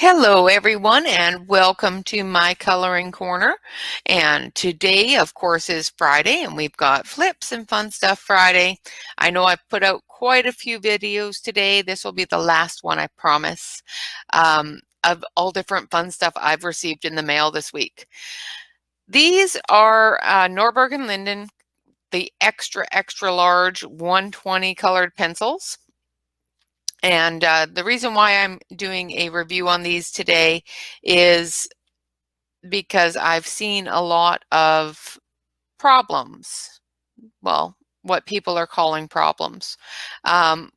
Hello everyone and welcome to my coloring corner. And today of course is Friday and we've got flips and fun stuff Friday. I know I've put out quite a few videos today. This will be the last one, I promise, of all different fun stuff I've received in the mail this week. These are Norberg and Linden, the extra large 120 colored pencils. And the reason why I'm doing a review on these today is because I've seen a lot of problems, well, what people are calling problems,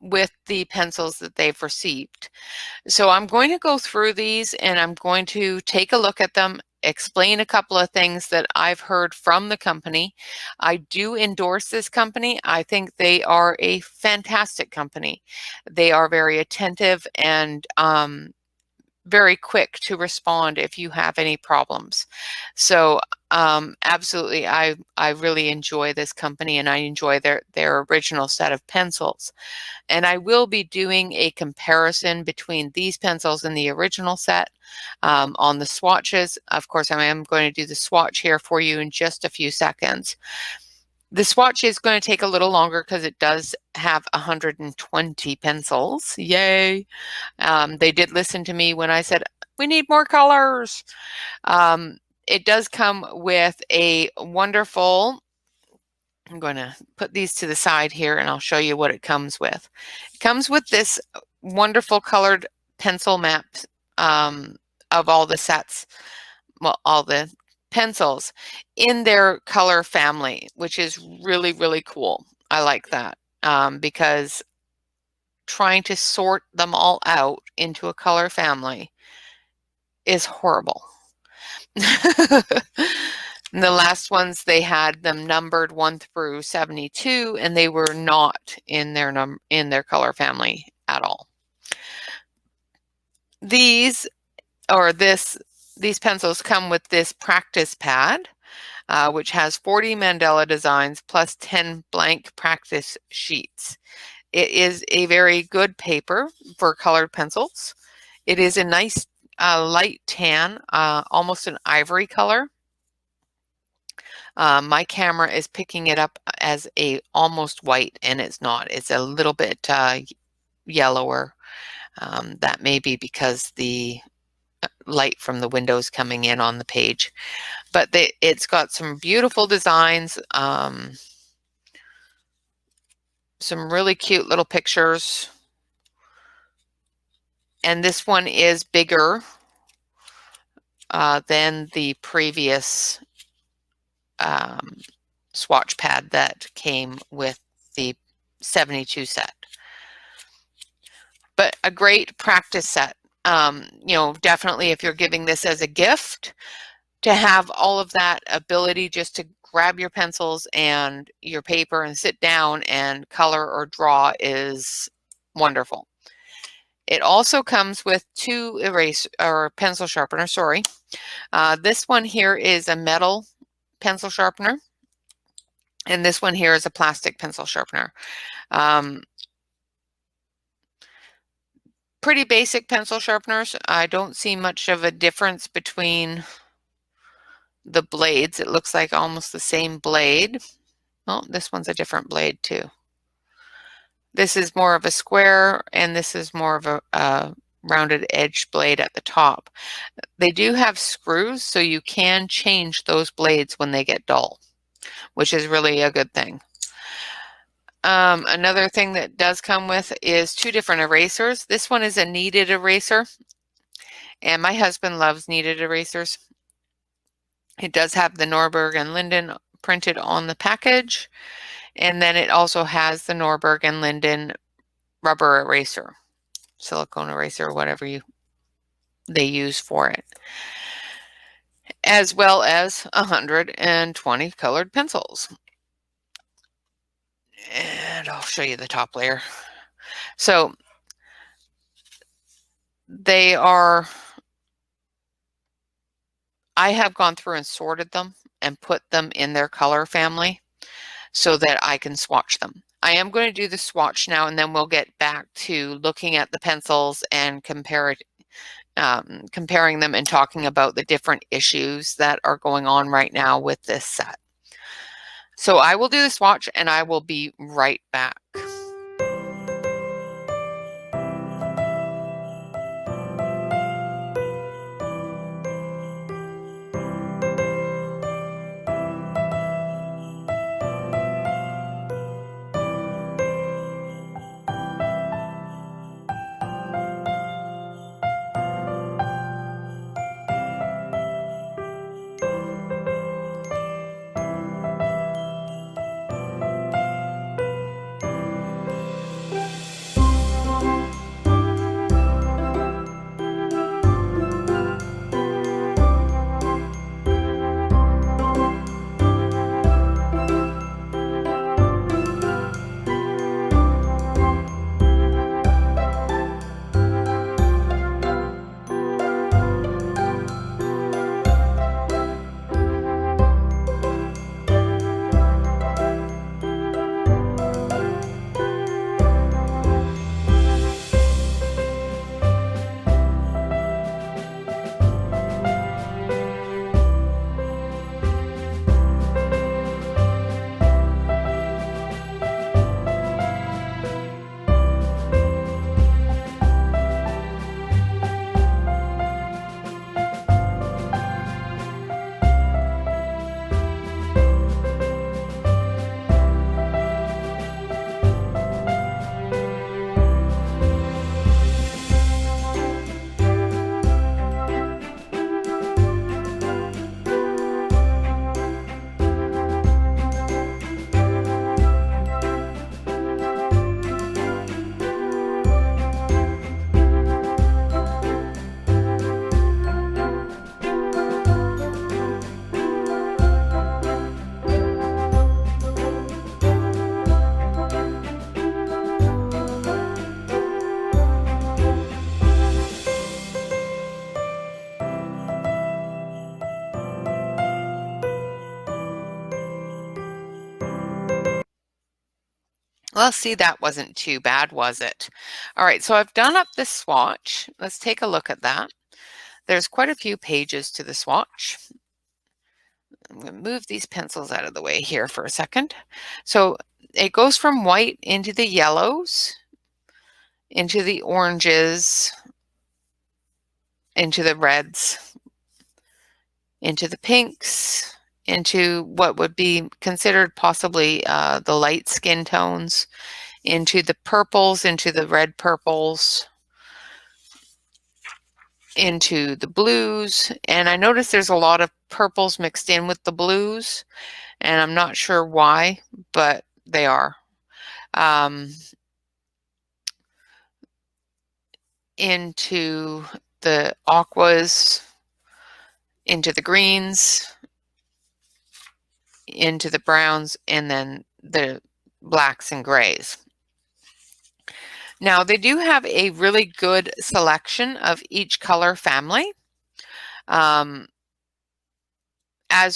with the pencils that they've received. So I'm going to go through these and I'm going to take a look at them, explain a couple of things that I've heard from the company. I do endorse this company. I think they are a fantastic company. They are very attentive and very quick to respond if you have any problems. So absolutely, I really enjoy this company and I enjoy their original set of pencils. And I will be doing a comparison between these pencils and the original set on the swatches. Of course, I am going to do the swatch here for you in just a few seconds. The swatch is going to take a little longer because it does have 120 pencils. Yay! They did listen to me when I said, we need more colors. It does come with a wonderful, I'm going to put these to the side here and I'll show you what it comes with. It comes with this wonderful colored pencil map of all the sets, well, all the pencils in their color family, which is really cool. I like that because trying to sort them all out into a color family is horrible. And the last ones, they had them numbered 1 through 72 and they were not in their color family at all. These pencils come with this practice pad, which has 40 mandala designs plus 10 blank practice sheets. It is a very good paper for colored pencils. It is a nice light tan, almost an ivory color. My camera is picking it up as a almost white, and it's not. It's a little bit yellower. That may be because the light from the windows coming in on the page. But it's got some beautiful designs, some really cute little pictures. And this one is bigger than the previous swatch pad that came with the 72 set. But a great practice set. Definitely if you're giving this as a gift, to have all of that ability just to grab your pencils and your paper and sit down and color or draw is wonderful. It also comes with 2 pencil sharpeners, sorry. This one here is a metal pencil sharpener, and this one here is a plastic pencil sharpener. Pretty basic pencil sharpeners. I don't see much of a difference between the blades. It looks like almost the same blade. Oh, this one's a different blade too. This is more of a square, and this is more of a rounded edge blade at the top. They do have screws, so you can change those blades when they get dull, which is really a good thing. Another thing that does come with is 2 different erasers. This one is a kneaded eraser, and my husband loves kneaded erasers. It does have the Norberg and Linden printed on the package, and then it also has the Norberg and Linden rubber eraser, silicone eraser, whatever they use for it, as well as 120 colored pencils. And I'll show you the top layer. So they are, I have gone through and sorted them and put them in their color family so that I can swatch them. I am going to do the swatch now, and then we'll get back to looking at the pencils and comparing them and talking about the different issues that are going on right now with this set. So I will do the swatch and I will be right back. Well, see, that wasn't too bad, was it? All right, so I've done up this swatch. Let's take a look at that. There's quite a few pages to the swatch. I'm going to move these pencils out of the way here for a second. So it goes from white into the yellows, into the oranges, into the reds, into the pinks, into what would be considered possibly the light skin tones, into the purples, into the red purples, into the blues. And I notice there's a lot of purples mixed in with the blues, and I'm not sure why, but they are. Into the aquas, into the greens, into the browns, and then the blacks and grays. Now, they do have a really good selection of each color family. As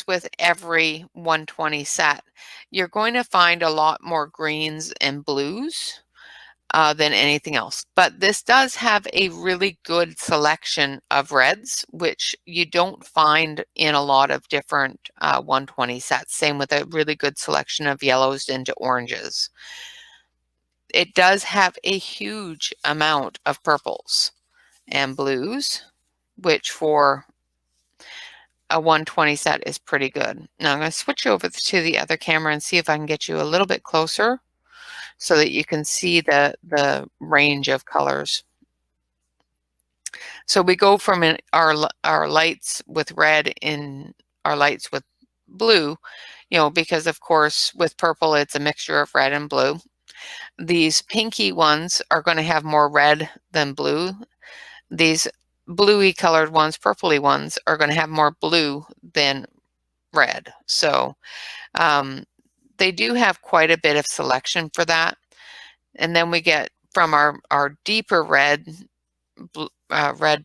with every 120 set, you're going to find a lot more greens and blues than anything else. But this does have a really good selection of reds, which you don't find in a lot of different 120 sets. Same with a really good selection of yellows into oranges. It does have a huge amount of purples and blues, which for a 120 set is pretty good. Now I'm going to switch over to the other camera and see if I can get you a little bit closer so that you can see the range of colors. So we go from our lights with red in our lights with blue, because of course with purple it's a mixture of red and blue. These pinky ones are going to have more red than blue. These bluey colored ones, purpley ones, are going to have more blue than red. So they do have quite a bit of selection for that. And then we get from our deeper red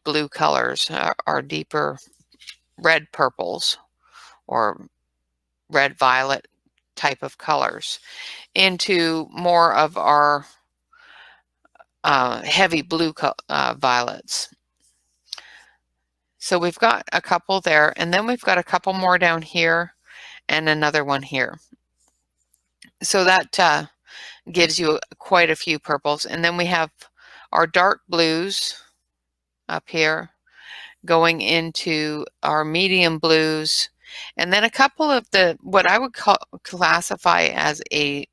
blue colors, our deeper red purples or red violet type of colors, into more of our heavy blue violets. So we've got a couple there, and then we've got a couple more down here and another one here. So that gives you quite a few purples. And then we have our dark blues up here going into our medium blues, and then a couple of the what I would classify as a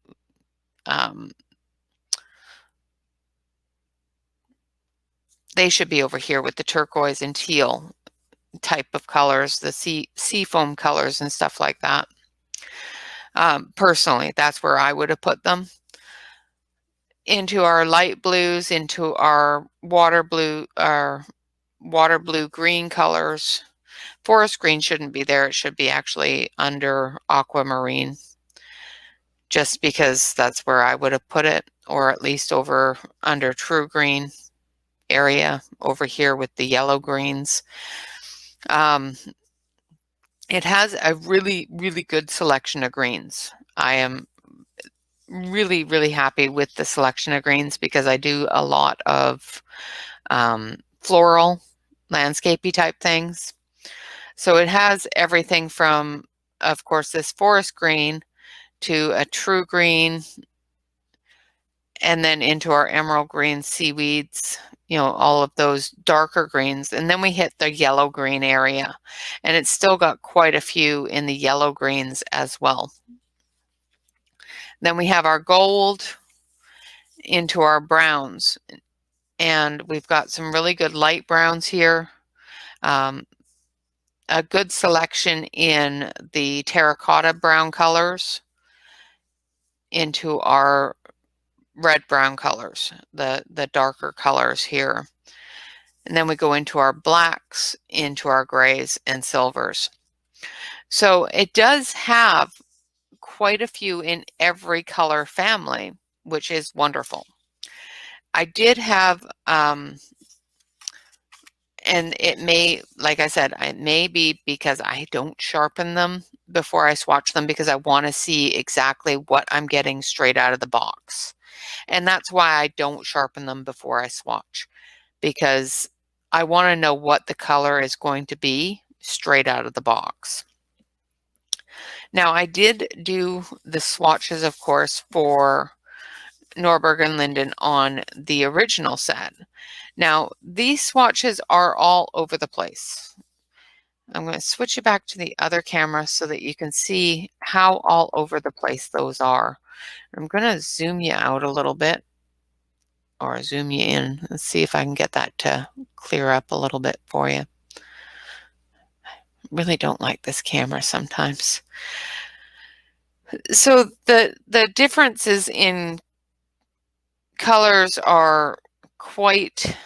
they should be over here with the turquoise and teal type of colors, the sea foam colors and stuff like that. Personally, that's where I would have put them. Into our light blues, into our water blue green colors. Forest green shouldn't be there. It should be actually under aquamarine, just because that's where I would have put it, or at least over under true green area over here with the yellow greens. It has a really, really good selection of greens. I am really, really happy with the selection of greens because I do a lot of floral, landscapey type things. So it has everything from, of course, this forest green to a true green, and then into our emerald green seaweeds, you know, all of those darker greens. And then we hit the yellow green area, and it's still got quite a few in the yellow greens as well. Then we have our gold into our browns, and we've got some really good light browns here. A good selection in the terracotta brown colors into our red brown colors, the darker colors here. And then we go into our blacks, into our grays and silvers. So it does have quite a few in every color family, which is wonderful. I did have, and it may, like I said, it may be because I don't sharpen them before I swatch them, because I want to see exactly what I'm getting straight out of the box. And that's why I don't sharpen them before I swatch, because I want to know what the color is going to be straight out of the box. Now, I did do the swatches, of course, for Norberg and Linden on the original set. Now, these swatches are all over the place. I'm going to switch it back to the other camera so that you can see how all over the place those are. I'm going to zoom you out a little bit, or zoom you in. Let's see if I can get that to clear up a little bit for you. I really don't like this camera sometimes. So the differences in colors are quite...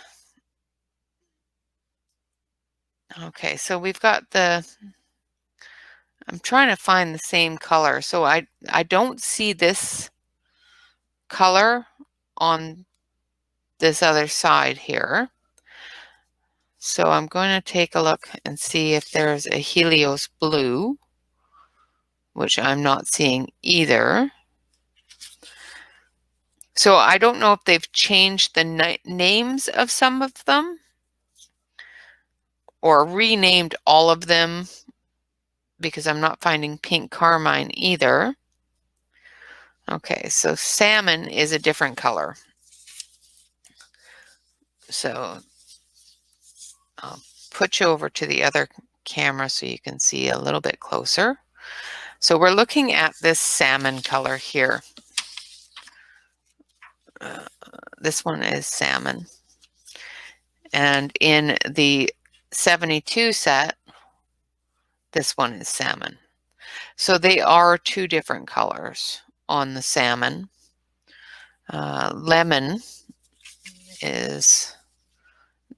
Okay, so we've got the... I'm trying to find the same color. So I don't see this color on this other side here. So I'm going to take a look and see if there's a Helios blue, which I'm not seeing either. So I don't know if they've changed the names of some of them or renamed all of them, because I'm not finding pink carmine either. Okay, so salmon is a different color. So I'll put you over to the other camera so you can see a little bit closer. So we're looking at this salmon color here. This one is salmon. And in the 72 set, this one is salmon. So they are two different colors on the salmon. Lemon is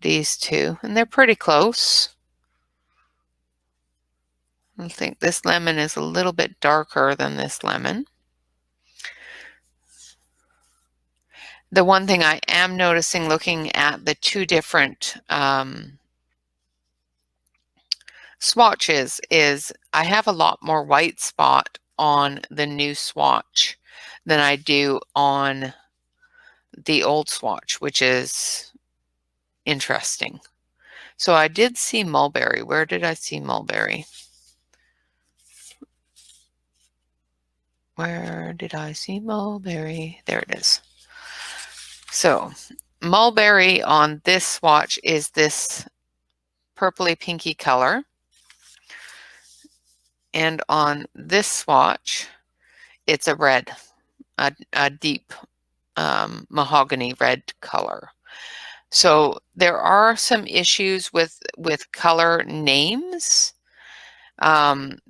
these two, and they're pretty close. I think this lemon is a little bit darker than this lemon. The one thing I am noticing looking at the two different swatches is I have a lot more white spot on the new swatch than I do on the old swatch, which is interesting. So I did see mulberry. Where did I see mulberry? Where did I see mulberry? There it is. So mulberry on this swatch is this purpley pinky color. And on this swatch, it's a red, a deep mahogany red color. So there are some issues with color names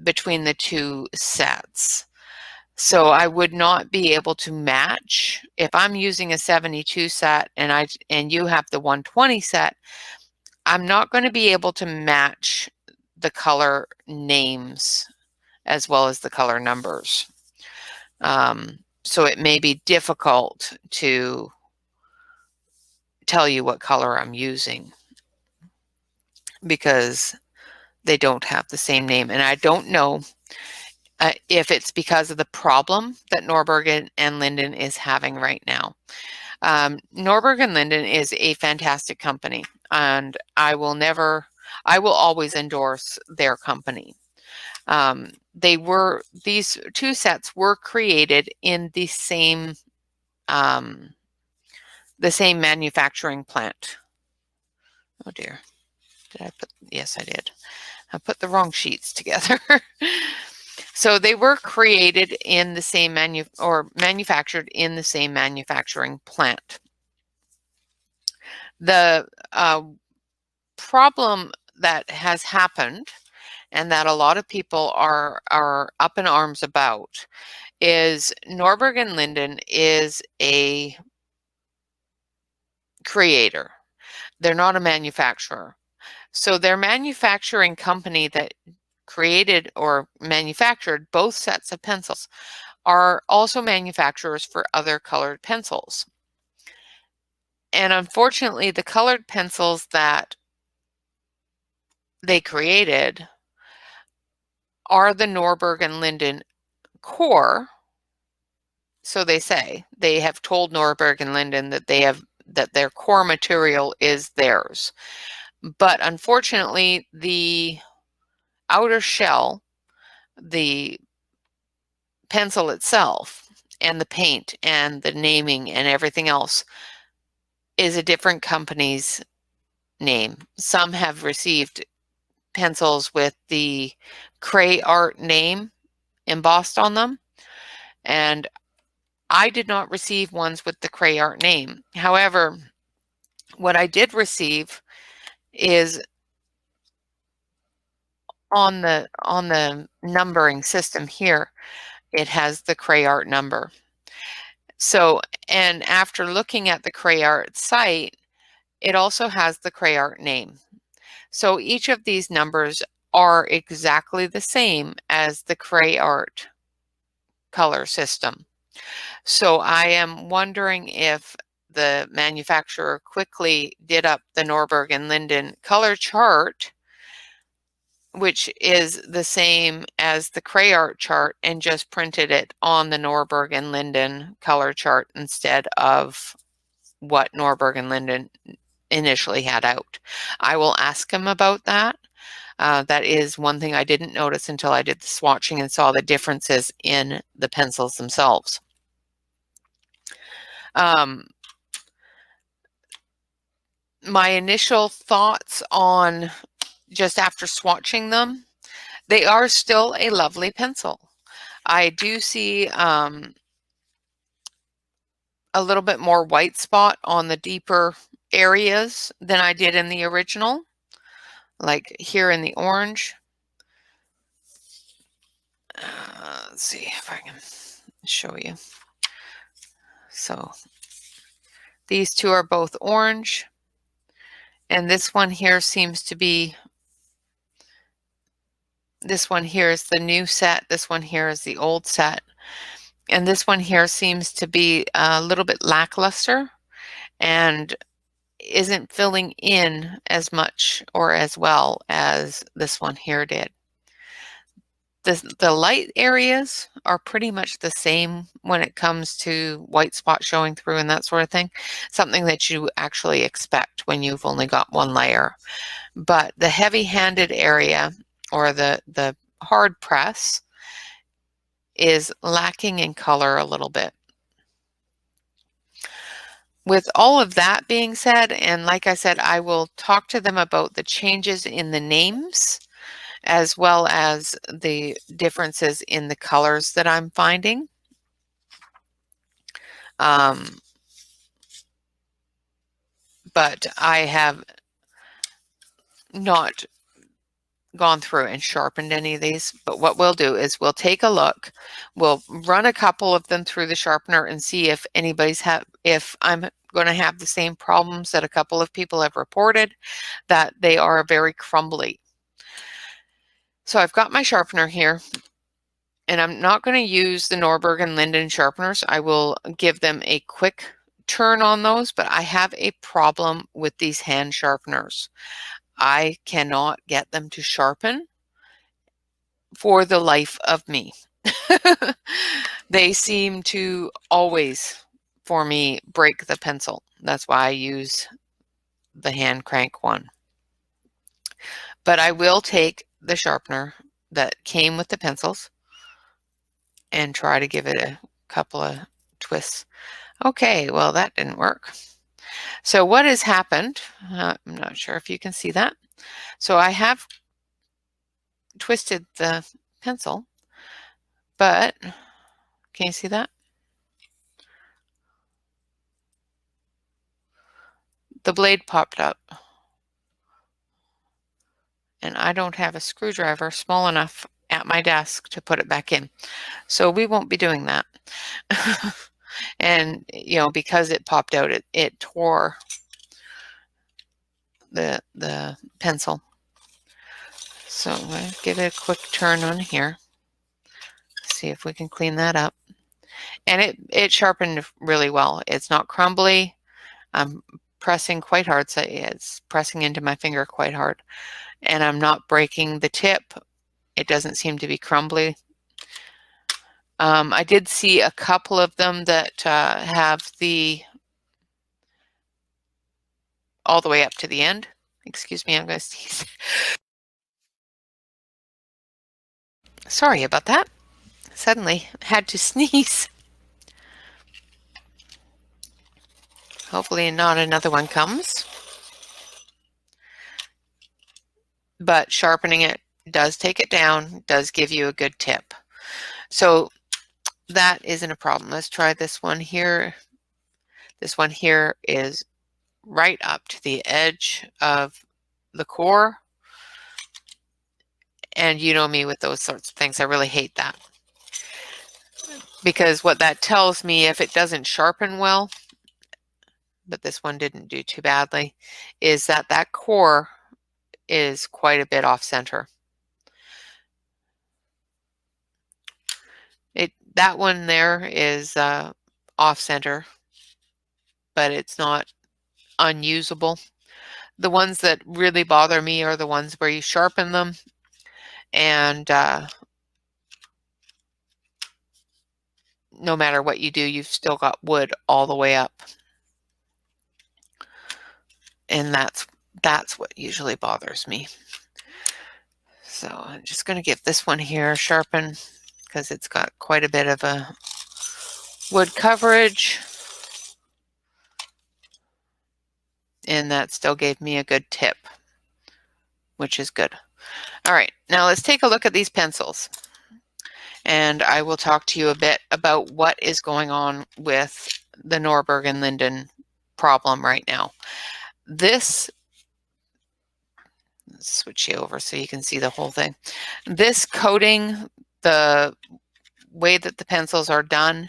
between the two sets. So I would not be able to match if I'm using a 72 set and you have the 120 set. I'm not going to be able to match the color names as well as the color numbers. So it may be difficult to tell you what color I'm using because they don't have the same name. And I don't know if it's because of the problem that Norberg and Linden is having right now. Norberg and Linden is a fantastic company, and I will always endorse their company. These two sets were created in the same manufacturing plant. Oh dear, yes, I did. I put the wrong sheets together. So they were created in the same manufactured in the same manufacturing plant. The problem that has happened and that a lot of people are up in arms about is Norberg and Linden is a creator. They're not a manufacturer. So their manufacturing company that created or manufactured both sets of pencils are also manufacturers for other colored pencils. And unfortunately, the colored pencils that they created are the Norberg and Linden core. So they say. They have told Norberg and Linden that their core material is theirs. But unfortunately, the outer shell, the pencil itself, and the paint and the naming and everything else is a different company's name. Some have received pencils with the Cray Art name embossed on them, and I did not receive ones with the Cray Art name. However, what I did receive is on the numbering system here, it has the Cray Art number. So, and after looking at the Cray Art site, it also has the Cray Art name. So each of these numbers are exactly the same as the Cray Art color system. So I am wondering if the manufacturer quickly did up the Norberg and Linden color chart, which is the same as the Cray Art chart, and just printed it on the Norberg and Linden color chart instead of what Norberg and Linden initially had out. I will ask him about that. That is one thing I didn't notice until I did the swatching and saw the differences in the pencils themselves. My initial thoughts on just after swatching them, they are still a lovely pencil. I do see a little bit more white spot on the deeper areas than I did in the original, like here in the orange. Let's see if I can show you. So these two are both orange, and this one here seems to be, this one here is the new set, this one here is the old set, and this one here seems to be a little bit lackluster and isn't filling in as much or as well as this one here did. The light areas are pretty much the same when it comes to white spots showing through and that sort of thing. Something that you actually expect when you've only got one layer. But the heavy-handed area, or the hard press, is lacking in color a little bit. With all of that being said, and like I said, I will talk to them about the changes in the names as well as the differences in the colors that I'm finding. But I have not gone through and sharpened any of these. But what we'll do is we'll take a look. We'll run a couple of them through the sharpener and see if if I'm going to have the same problems that a couple of people have reported, that they are very crumbly. So I've got my sharpener here, and I'm not going to use the Norberg and Linden sharpeners. I will give them a quick turn on those, but I have a problem with these hand sharpeners. I cannot get them to sharpen for the life of me. They seem to always, for me, break the pencil. That's why I use the hand crank one. But I will take the sharpener that came with the pencils and try to give it a couple of twists. Okay, well, that didn't work. So what has happened, I'm not sure if you can see that. So I have twisted the pencil, but can you see that? The blade popped up. And I don't have a screwdriver small enough at my desk to put it back in. So we won't be doing that. And, you know, because it popped out, it tore the pencil. So I'm going to give it a quick turn on here. See if we can clean that up. And it sharpened really well. It's not crumbly. I'm pressing quite hard, so it's pressing into my finger quite hard. And I'm not breaking the tip. It doesn't seem to be crumbly. I did see a couple of them that have the all the way up to the end. Excuse me, I'm going to sneeze. Sorry about that. Suddenly had to sneeze. Hopefully not another one comes. But sharpening it does take it down, does give you a good tip. So that isn't a problem. Let's try this one here. This one here is right up to the edge of the core. And you know me with those sorts of things. I really hate that. Because what that tells me, if it doesn't sharpen well, but this one didn't do too badly, is that that core is quite a bit off center. That one there is off center, but it's not unusable. The ones that really bother me are the ones where you sharpen them and no matter what you do, you've still got wood all the way up. And that's what usually bothers me. So I'm just going to give this one here a sharpen because it's got quite a bit of a wood coverage. And that still gave me a good tip, which is good. All right, now let's take a look at these pencils. And I will talk to you a bit about what is going on with the Norberg and Linden problem right now. Let's switch you over so you can see the whole thing. This coating, the way that the pencils are done,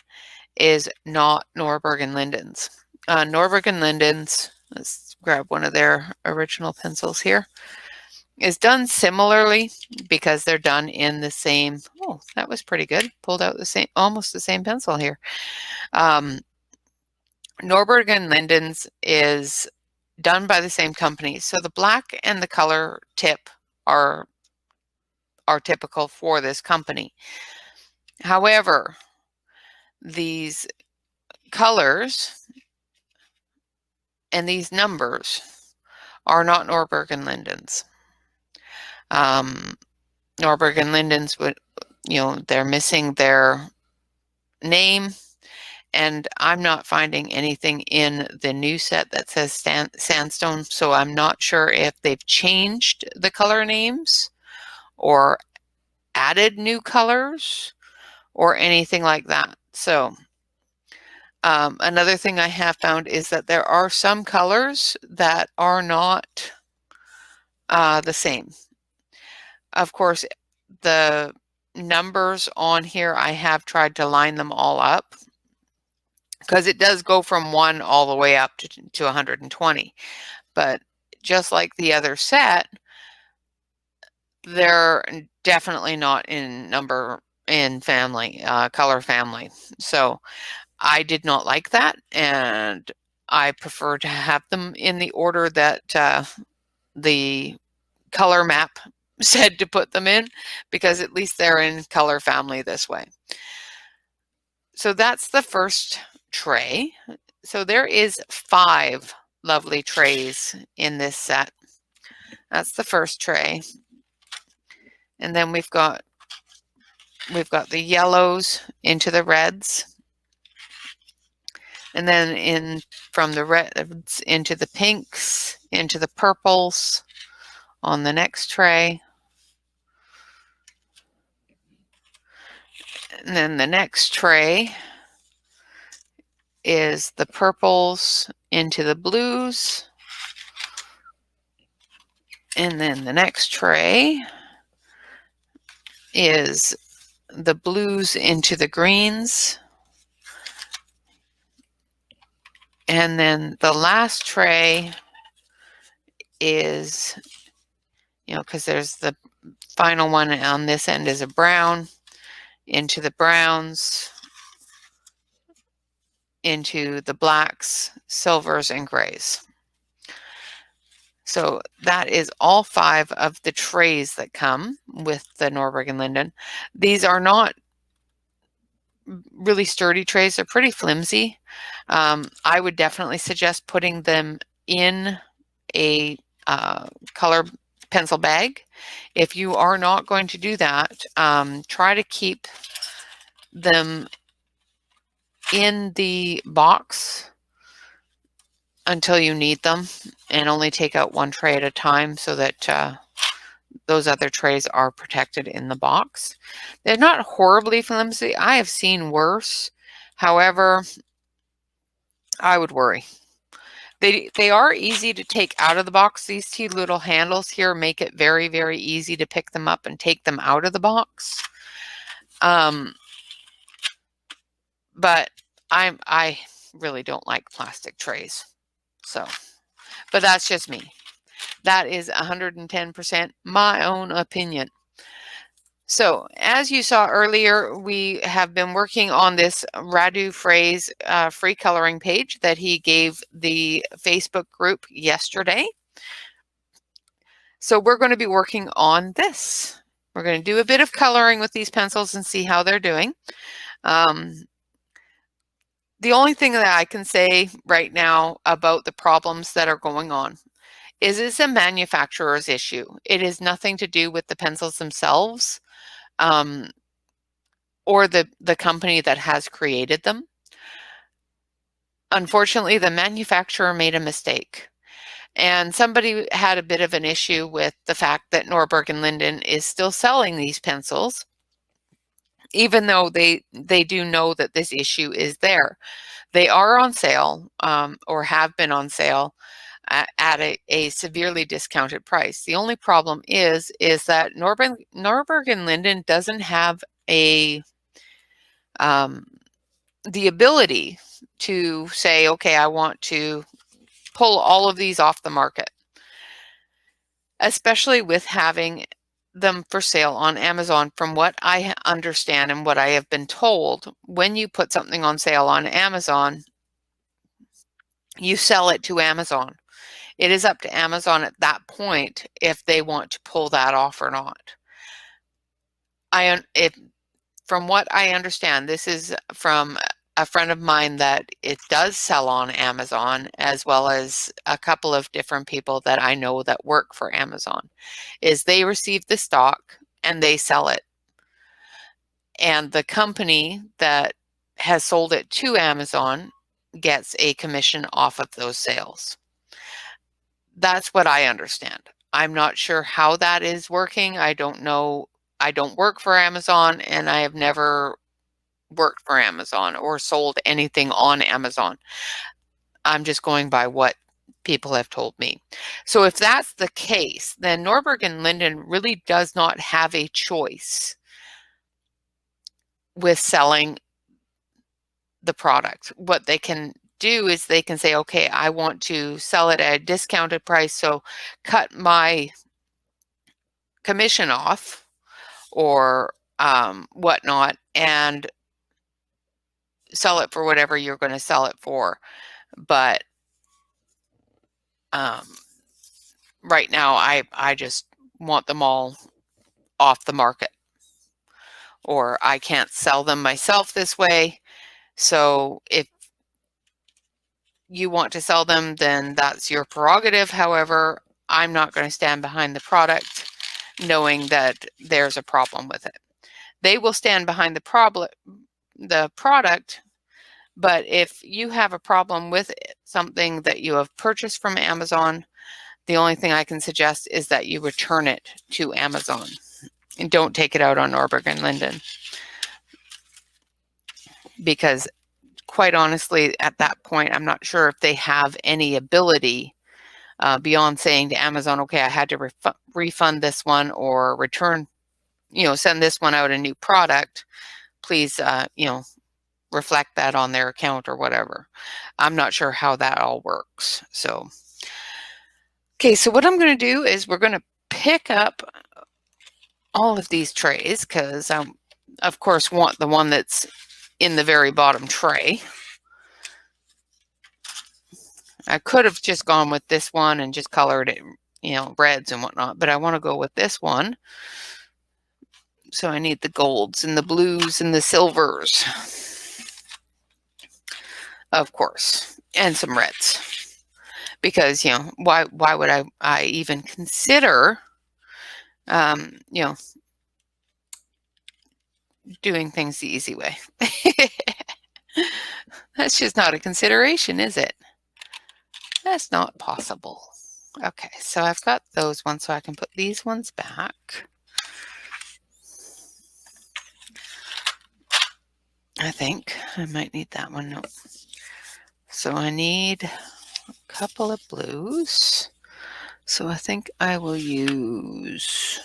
is not Norberg and Linden's. Norberg and Linden's, let's grab one of their original pencils here, is done similarly because they're done in the same, oh, that was pretty good. Pulled out the same, almost the same pencil here. Norberg and Linden's is done by the same company. So the black and the color tip are are typical for this company. However, these colors and these numbers are not Norberg and Linden's. Norberg and Linden's would, they're missing their name, and I'm not finding anything in the new set that says sandstone, so I'm not sure if they've changed the color names or added new colors or anything like that. So another thing I have found is that there are some colors that are not the same. Of course, the numbers on here, I have tried to line them all up, because it does go from 1 all the way up to 120. But just like the other set, they're definitely not in family, color family. So I did not like that, and I prefer to have them in the order that the color map said to put them in, because at least they're in color family this way. So that's the first tray. So there is 5 lovely trays in this set. That's the first tray. And then we've got the yellows into the reds. And then from the reds into the pinks, into the purples on the next tray. And then the next tray is the purples into the blues. And then the next tray is the blues into the greens. And then the last tray is, because there's the final one on this end is a brown, into the browns, into the blacks, silvers, and grays. So that is all 5 of the trays that come with the Norberg and Linden. These are not really sturdy trays. They're pretty flimsy. I would definitely suggest putting them in a color pencil bag. If you are not going to do that, try to keep them in the box until you need them, and only take out 1 tray at a time, so that those other trays are protected in the box. They're not horribly flimsy. I have seen worse. However, I would worry. They are easy to take out of the box. These 2 little handles here make it very, very easy to pick them up and take them out of the box. But I really don't like plastic trays. So, but that's just me. That is 110% my own opinion. So as you saw earlier, we have been working on this Radu Frey's free coloring page that he gave the Facebook group yesterday. So we're going to be working on this. We're going to do a bit of coloring with these pencils and see how they're doing. The only thing that I can say right now about the problems that are going on is it's a manufacturer's issue. It is nothing to do with the pencils themselves, or the company that has created them. Unfortunately, the manufacturer made a mistake, and somebody had a bit of an issue with the fact that Norberg and Linden is still selling these pencils, even though they do know that this issue is there. They are on sale, or have been on sale at a severely discounted price. The only problem is that Norberg and Linden doesn't have the ability to say, okay, I want to pull all of these off the market, especially with having them for sale on Amazon. From what I understand and what I have been told, when you put something on sale on Amazon, you sell it to Amazon. It is up to Amazon at that point if they want to pull that off or not. from what I understand, this is from a friend of mine that it does sell on Amazon, as well as a couple of different people that I know that work for Amazon, is they receive the stock and they sell it. And the company that has sold it to Amazon gets a commission off of those sales. That's what I understand. I'm not sure how that is working. I don't know. I don't work for Amazon, and I have never worked for Amazon or sold anything on Amazon. I'm just going by what people have told me. So if that's the case, then Norberg and Linden really does not have a choice with selling the product. What they can do is they can say, okay, I want to sell it at a discounted price, so cut my commission off or whatnot, and sell it for whatever you're going to sell it for. But right now, I just want them all off the market, or I can't sell them myself this way. So if you want to sell them, then that's your prerogative. However, I'm not going to stand behind the product knowing that there's a problem with it. They will stand behind the product, but if you have a problem with something that you have purchased from Amazon, the only thing I can suggest is that you return it to Amazon and don't take it out on Norberg and Linden. Because quite honestly, at that point, I'm not sure if they have any ability beyond saying to Amazon, okay, I had to refund this one or return, send this one out a new product. Please, reflect that on their account or whatever. I'm not sure how that all works. So, okay, so what I'm going to do is we're going to pick up all of these trays because I, of course, want the one that's in the very bottom tray. I could have just gone with this one and just colored it, reds and whatnot, but I want to go with this one. So I need the golds and the blues and the silvers, of course, and some reds. Because, why would I even consider, doing things the easy way? That's just not a consideration, is it? That's not possible. Okay, so I've got those ones, so I can put these ones back. I think I might need that one. No. So I need a couple of blues. So I think I will use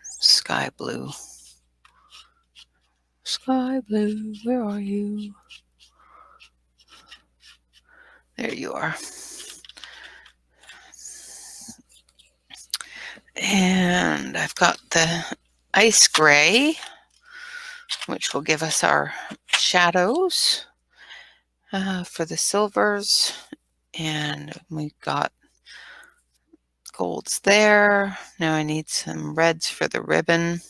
sky blue. Sky blue, where are you? There you are. And I've got the ice gray, which will give us our shadows for the silvers. And we've got golds there. Now I need some reds for the ribbon.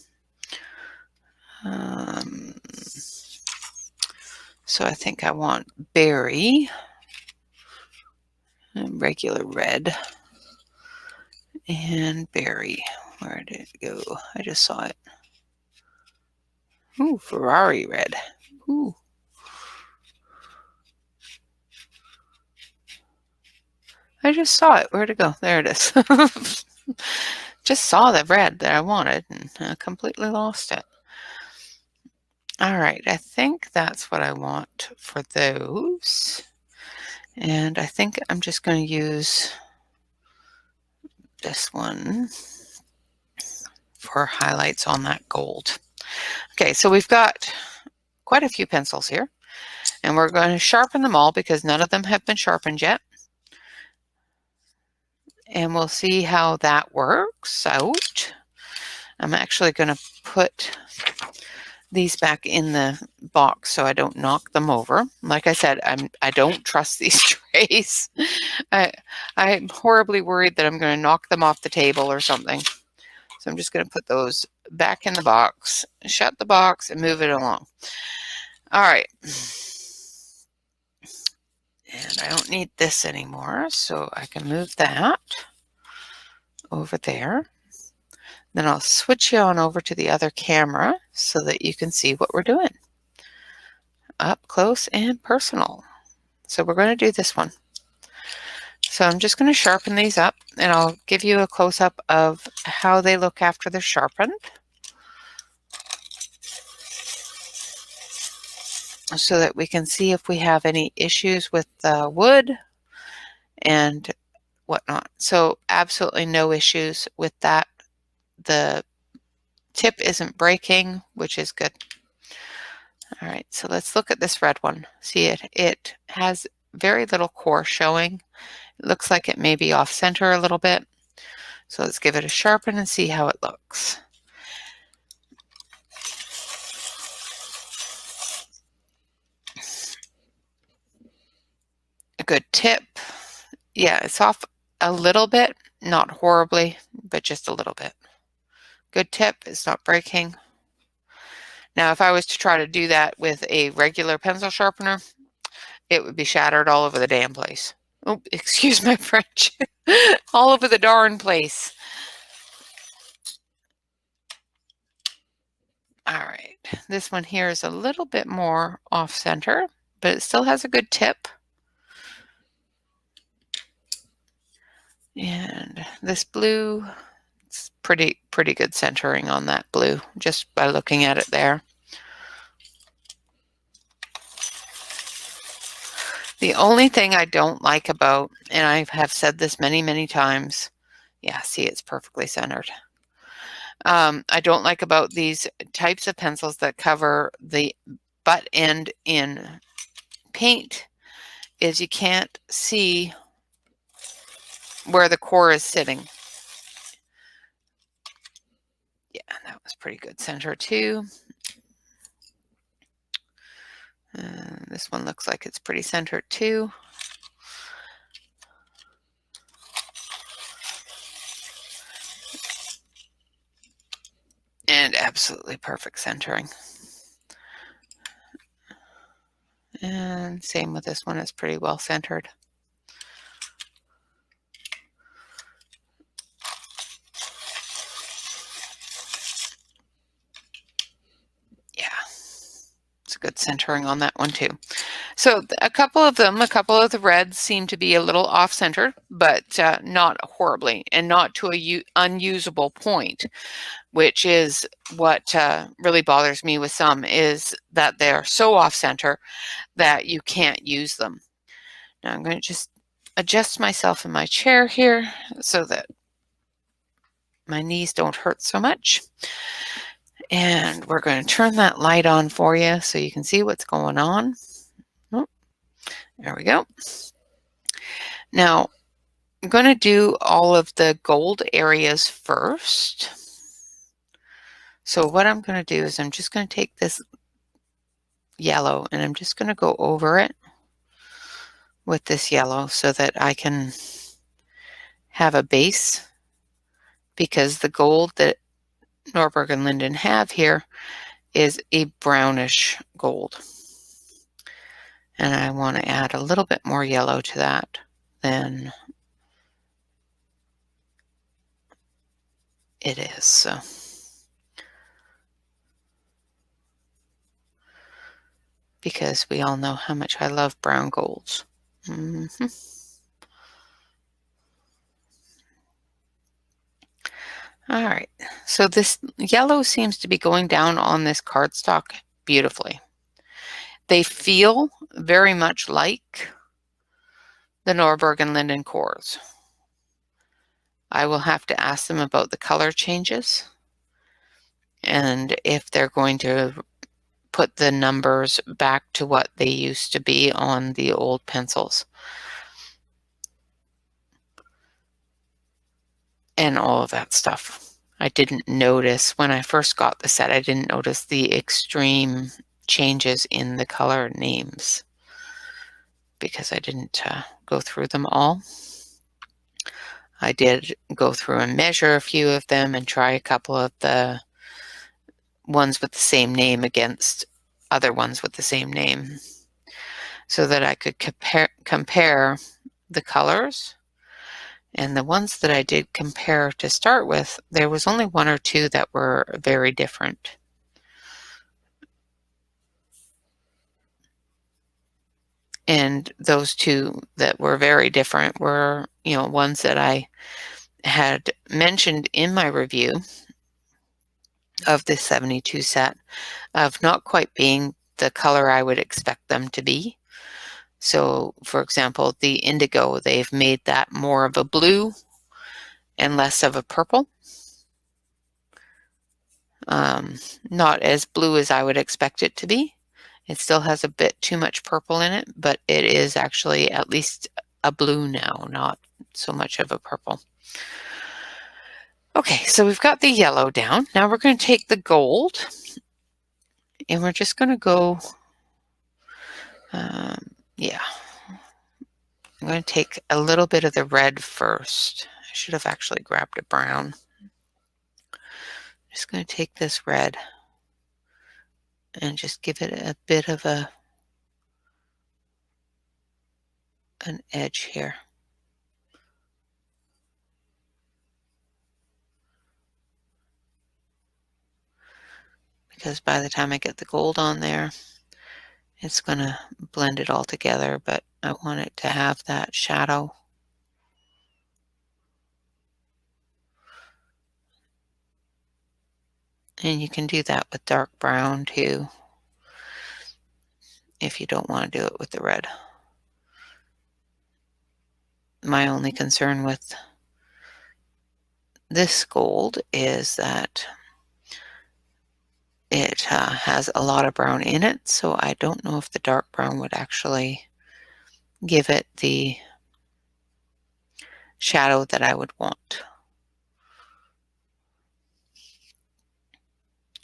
So I think I want berry, and regular red, and berry. Where did it go? I just saw it. Ooh, Ferrari red. Ooh. I just saw it. Where'd it go? There it is. Just saw the red that I wanted and I completely lost it. All right, I think that's what I want for those. And I think I'm just going to use this one for highlights on that gold. Okay, so we've got quite a few pencils here, and we're going to sharpen them all because none of them have been sharpened yet. And we'll see how that works out. I'm actually going to put these back in the box so I don't knock them over. Like I said, I don't trust these trays. I'm horribly worried that I'm going to knock them off the table or something. So I'm just going to put those back in the box, shut the box, and move it along. All right. And I don't need this anymore, so I can move that over there. Then I'll switch you on over to the other camera so that you can see what we're doing. Up close and personal. So we're going to do this one. So I'm just going to sharpen these up, and I'll give you a close-up of how they look after they're sharpened, so that we can see if we have any issues with the wood and whatnot. So absolutely no issues with that. The tip isn't breaking, which is good. All right, so let's look at this red one. See it? It has very little core showing. It looks like it may be off center a little bit. So let's give it a sharpen and see how it looks. A good tip. Yeah, it's off a little bit, not horribly, but just a little bit. Good tip, it's not breaking. Now, if I was to try to do that with a regular pencil sharpener, it would be shattered all over the damn place. Oh, excuse my French. All over the darn place. All right, this one here is a little bit more off center, but it still has a good tip. And this blue, it's pretty good centering on that blue, just by looking at it there. The only thing I don't like about, and I have said this many times, yeah, see, it's perfectly centered. I don't like about these types of pencils that cover the butt end in paint is you can't see where the core is sitting. Yeah, that was pretty good center too. This one looks like it's pretty centered too. And absolutely perfect centering. And same with this one, it's pretty well centered. Yeah, it's a good centering on that one too. So a couple of the reds seem to be a little off-center, but not horribly, and not to a unusable point, which is what really bothers me with some, is that they're so off-center that you can't use them. Now I'm going to just adjust myself in my chair here so that my knees don't hurt so much. And we're going to turn that light on for you so you can see what's going on. Oh, there we go. Now, I'm going to do all of the gold areas first. So what I'm going to do is I'm just going to take this yellow and I'm just going to go over it with this yellow so that I can have a base, because the gold that Norberg and Linden have here is a brownish gold. And I want to add a little bit more yellow to that than it is. So because we all know how much I love brown golds. All right, so this yellow seems to be going down on this cardstock beautifully. They feel very much like the Norberg and Linden cores. I will have to ask them about the color changes and if they're going to put the numbers back to what they used to be on the old pencils. And all of that stuff. I didn't notice when I first got the set, I didn't notice the extreme changes in the color names because I didn't go through them all. I did go through and measure a few of them and try a couple of the ones with the same name against other ones with the same name so that I could compare the colors. And the ones that I did compare to start with, there was only one or two that were very different. And those two that were very different were, ones that I had mentioned in my review of the 72 set of not quite being the color I would expect them to be. So, for example, the indigo, they've made that more of a blue and less of a purple. Not as blue as I would expect it to be. It still has a bit too much purple in it, but it is actually at least a blue now, not so much of a purple. Okay, so we've got the yellow down. Now we're going to take the gold and we're just going to go, yeah, I'm going to take a little bit of the red first. I should have actually grabbed a brown. Just going to take this red and just give it a bit of an edge here. Because by the time I get the gold on there, it's going to blend it all together, but I want it to have that shadow. And you can do that with dark brown too, if you don't want to do it with the red. My only concern with this gold is that it has a lot of brown in it, so I don't know if the dark brown would actually give it the shadow that I would want,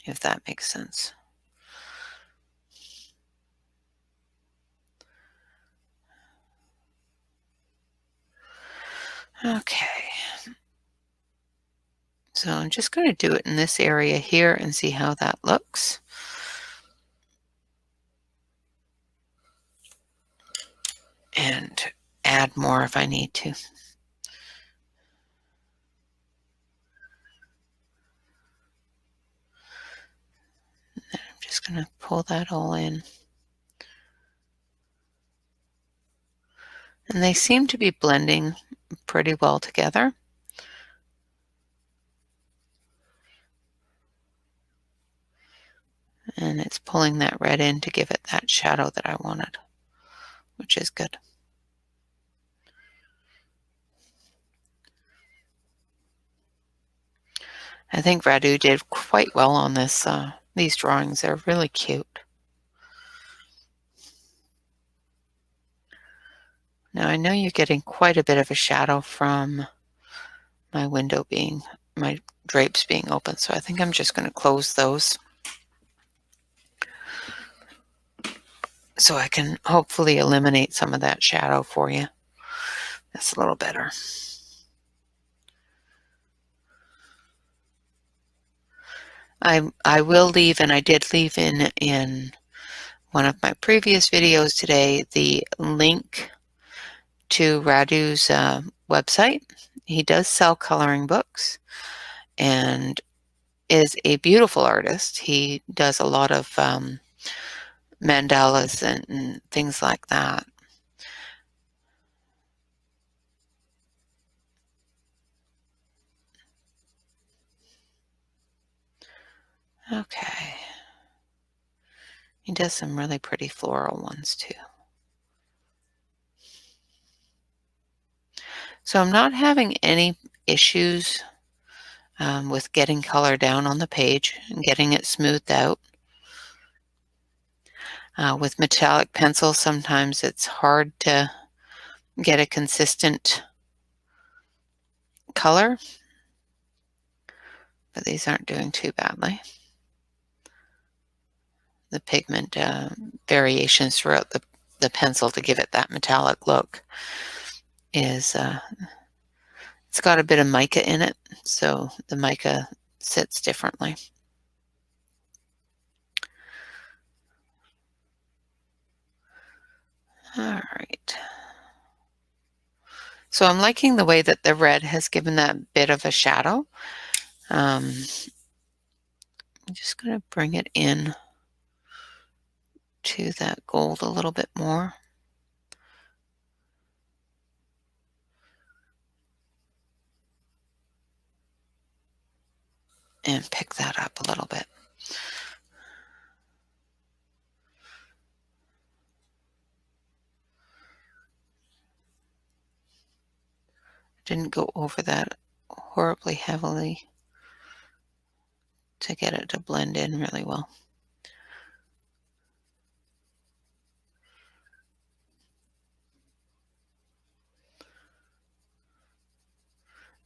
if that makes sense. Okay. So I'm just going to do it in this area here and see how that looks. And add more if I need to. And I'm just going to pull that all in. And they seem to be blending pretty well together. And it's pulling that red in to give it that shadow that I wanted, which is good. I think Radu did quite well on this. These drawings, they're really cute. Now I know you're getting quite a bit of a shadow from my window being, my drapes being open, so I think I'm just going to close those so I can hopefully eliminate some of that shadow for you. That's a little better. I will leave, and I did leave in one of my previous videos today, the link to Radu's website. He does sell coloring books and is a beautiful artist. He does a lot of mandalas and things like that. Okay. He does some really pretty floral ones too. So I'm not having any issues with getting color down on the page and getting it smoothed out. With metallic pencils, sometimes it's hard to get a consistent color, but these aren't doing too badly. The pigment variations throughout the pencil to give it that metallic look is It's got a bit of mica in it, so the mica sits differently. All right. So I'm liking the way that the red has given that bit of a shadow. I'm just going to bring it in to that gold a little bit more. And pick that up a little bit. Didn't go over that horribly heavily to get it to blend in really well.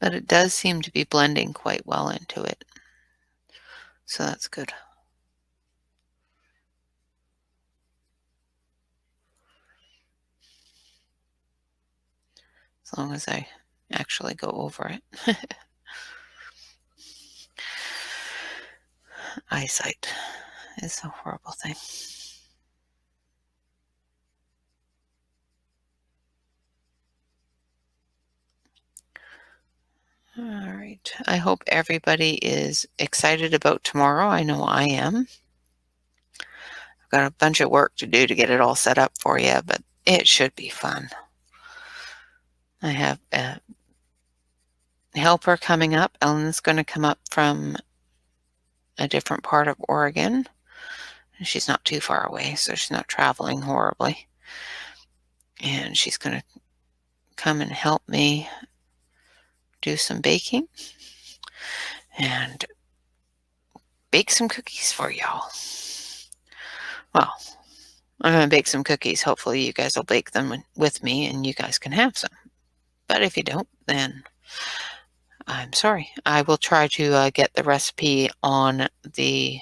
But it does seem to be blending quite well into it. So that's good. As long as I actually go over it. Eyesight is a horrible thing. All right. I hope everybody is excited about tomorrow. I know I am. I've got a bunch of work to do to get it all set up for you, but it should be fun. I have a helper coming up. Ellen's going to come up from a different part of Oregon. She's not too far away, so she's not traveling horribly. And she's going to come and help me do some baking and bake some cookies for y'all. Well, I'm going to bake some cookies. Hopefully you guys will bake them with me and you guys can have some. But if you don't, then I'm sorry. I will try to get the recipe on the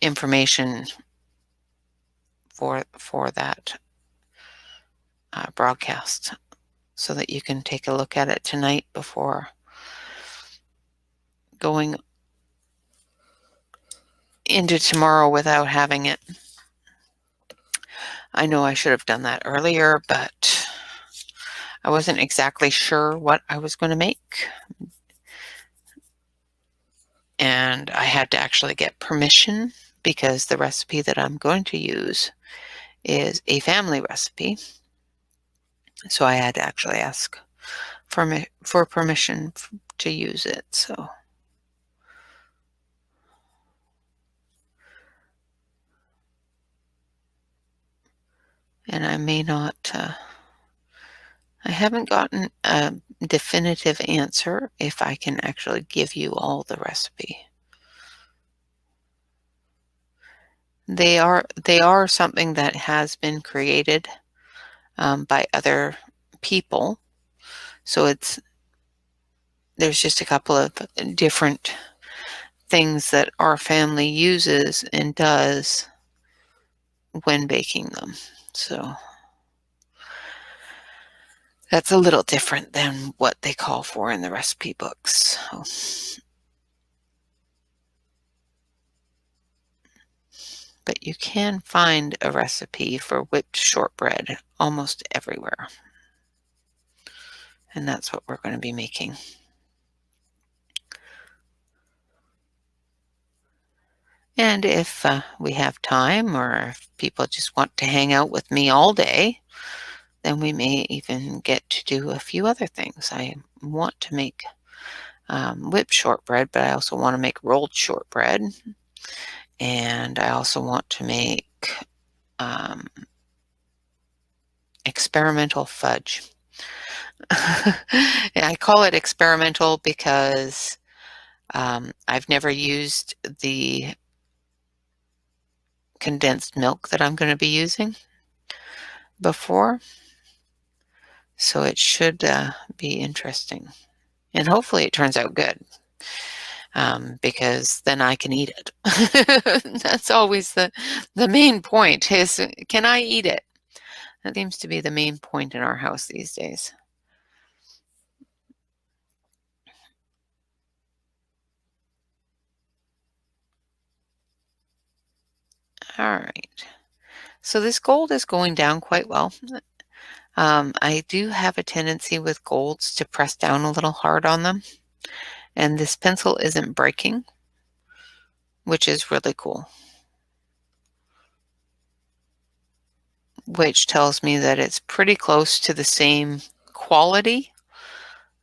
information for that broadcast so that you can take a look at it tonight before going into tomorrow without having it. I know I should have done that earlier, but I wasn't exactly sure what I was going to make. And I had to actually get permission because the recipe that I'm going to use is a family recipe. So I had to actually ask for permission to use it. So and I may not, I haven't gotten a definitive answer if I can actually give you all the recipe. They are something that has been created by other people. So there's just a couple of different things that our family uses and does when baking them. So that's a little different than what they call for in the recipe books. So, but you can find a recipe for whipped shortbread almost everywhere. And that's what we're going to be making. And if we have time or if people just want to hang out with me all day, then we may even get to do a few other things. I want to make whipped shortbread, but I also want to make rolled shortbread. And I also want to make experimental fudge. I call it experimental because I've never used the condensed milk that I'm going to be using before. So it should be interesting. And hopefully it turns out good. Because then I can eat it. That's always the main point is, can I eat it? That seems to be the main point in our house these days. All right. So this gold is going down quite well. I do have a tendency with golds to press down a little hard on them, and this pencil isn't breaking, which is really cool, which tells me that it's pretty close to the same quality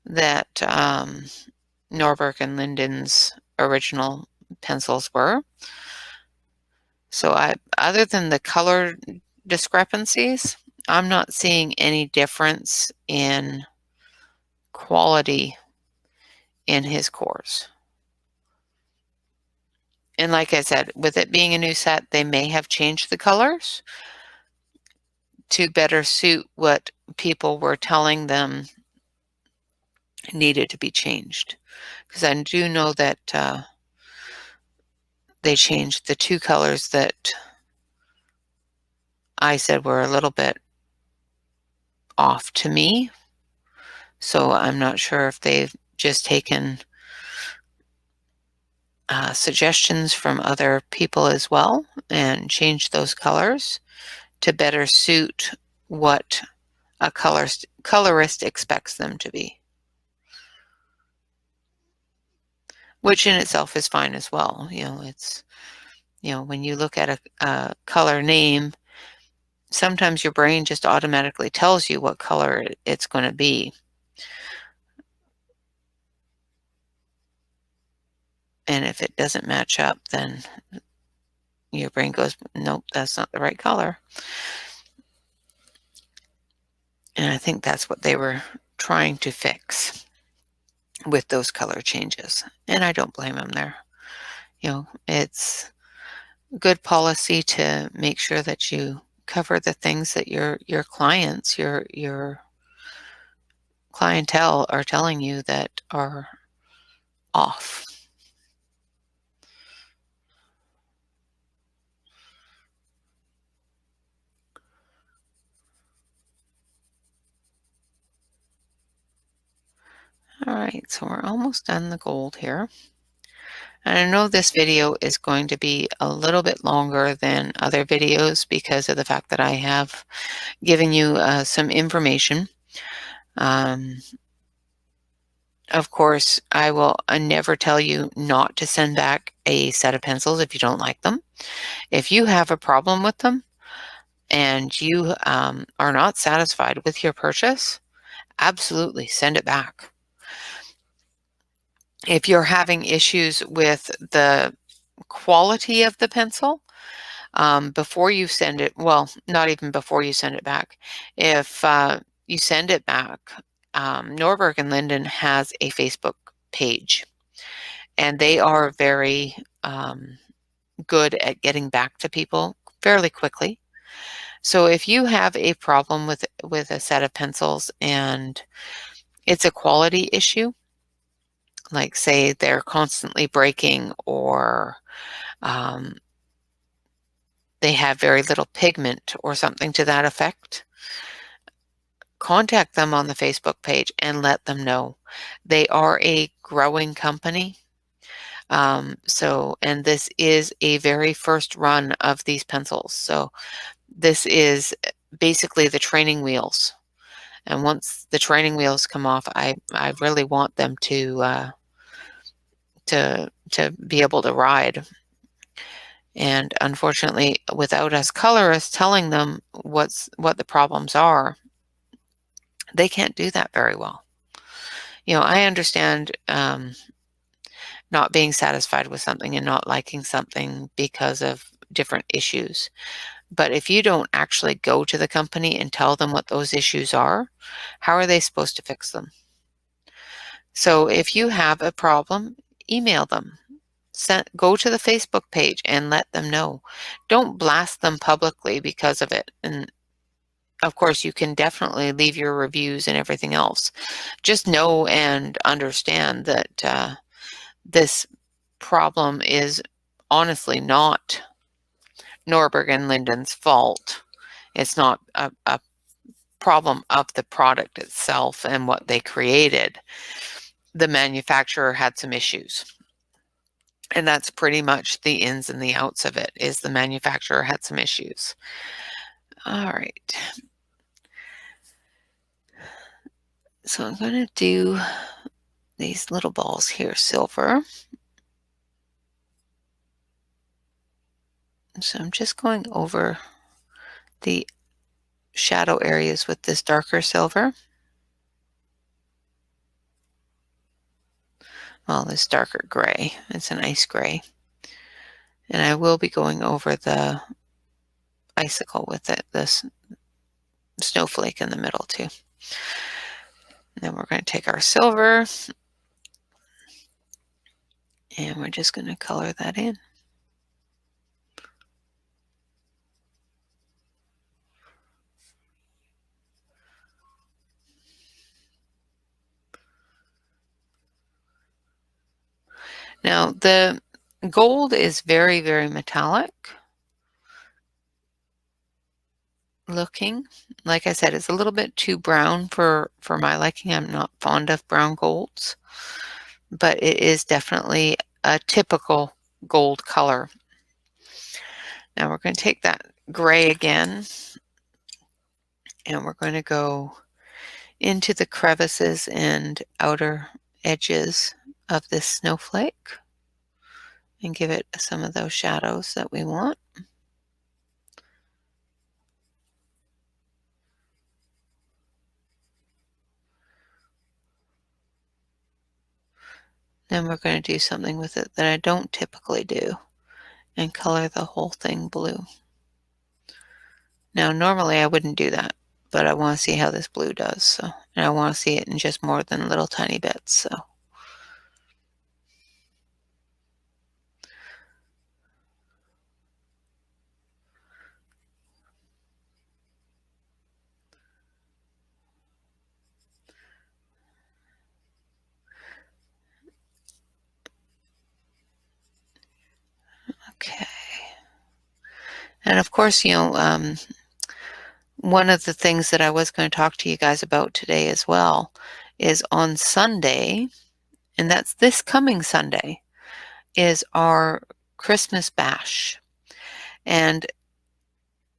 that Norberg and Linden's original pencils were. So other than the color discrepancies, I'm not seeing any difference in quality in his cores. And like I said, with it being a new set, they may have changed the colors to better suit what people were telling them needed to be changed. Because I do know that they changed the two colors that I said were a little bit off to me. So I'm not sure if they've just taken suggestions from other people as well and changed those colors to better suit what a colorist expects them to be, which in itself is fine as well. It's, when you look at a color name, sometimes your brain just automatically tells you what color it's going to be. And if it doesn't match up, then your brain goes, nope, that's not the right color. And I think that's what they were trying to fix with those color changes. And I don't blame them there. It's good policy to make sure that you cover the things that your clients, your clientele are telling you that are off. All right, so we're almost done the gold here. And I know this video is going to be a little bit longer than other videos because of the fact that I have given you some information. Of course, I will never tell you not to send back a set of pencils if you don't like them. If you have a problem with them and you are not satisfied with your purchase, absolutely send it back. If you're having issues with the quality of the pencil, before you send it, well, not even before you send it back, if you send it back, Norberg and Linden has a Facebook page, and they are very good at getting back to people fairly quickly. So if you have a problem with a set of pencils and it's a quality issue, like say they're constantly breaking or they have very little pigment or something to that effect, contact them on the Facebook page and let them know. They are a growing company. And this is a very first run of these pencils. So this is basically the training wheels. And once the training wheels come off, I really want them to be able to ride. And unfortunately, without us colorists telling them what the problems are, they can't do that very well. I understand not being satisfied with something and not liking something because of different issues. But if you don't actually go to the company and tell them what those issues are, how are they supposed to fix them? So if you have a problem, email them. Go to the Facebook page and let them know. Don't blast them publicly because of it. And of course, you can definitely leave your reviews and everything else. Just know and understand that this problem is honestly not Norberg and Linden's fault. It's not a problem of the product itself and what they created. The manufacturer had some issues. And that's pretty much the ins and the outs of it, is the manufacturer had some issues. All right. So I'm going to do these little balls here, silver. So I'm just going over the shadow areas with this darker silver. Well, this darker gray. It's an ice gray. And I will be going over the icicle with it, this snowflake in the middle too. And then we're going to take our silver and we're just going to color that in. Now the gold is very, very metallic looking. Like I said, it's a little bit too brown for my liking. I'm not fond of brown golds, but it is definitely a typical gold color. Now we're going to take that gray again and we're going to go into the crevices and outer edges of this snowflake and give it some of those shadows that we want. Then we're going to do something with it that I don't typically do and color the whole thing blue. Now normally I wouldn't do that, but I want to see how this blue does. So, and I want to see it in just more than little tiny bits. So. Okay. And of course, one of the things that I was going to talk to you guys about today as well is on Sunday, and that's this coming Sunday, is our Christmas bash. And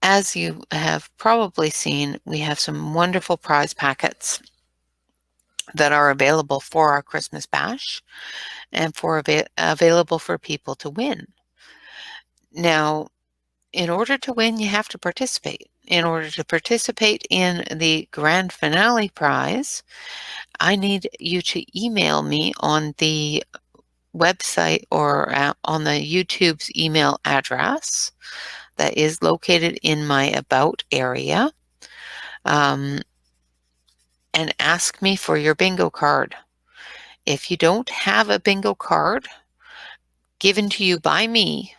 as you have probably seen, we have some wonderful prize packets that are available for our Christmas bash and available for people to win. Now, in order to win, you have to participate. In order to participate in the grand finale prize, I need you to email me on the website or on the YouTube's email address that is located in my About area, and ask me for your bingo card. If you don't have a bingo card given to you by me,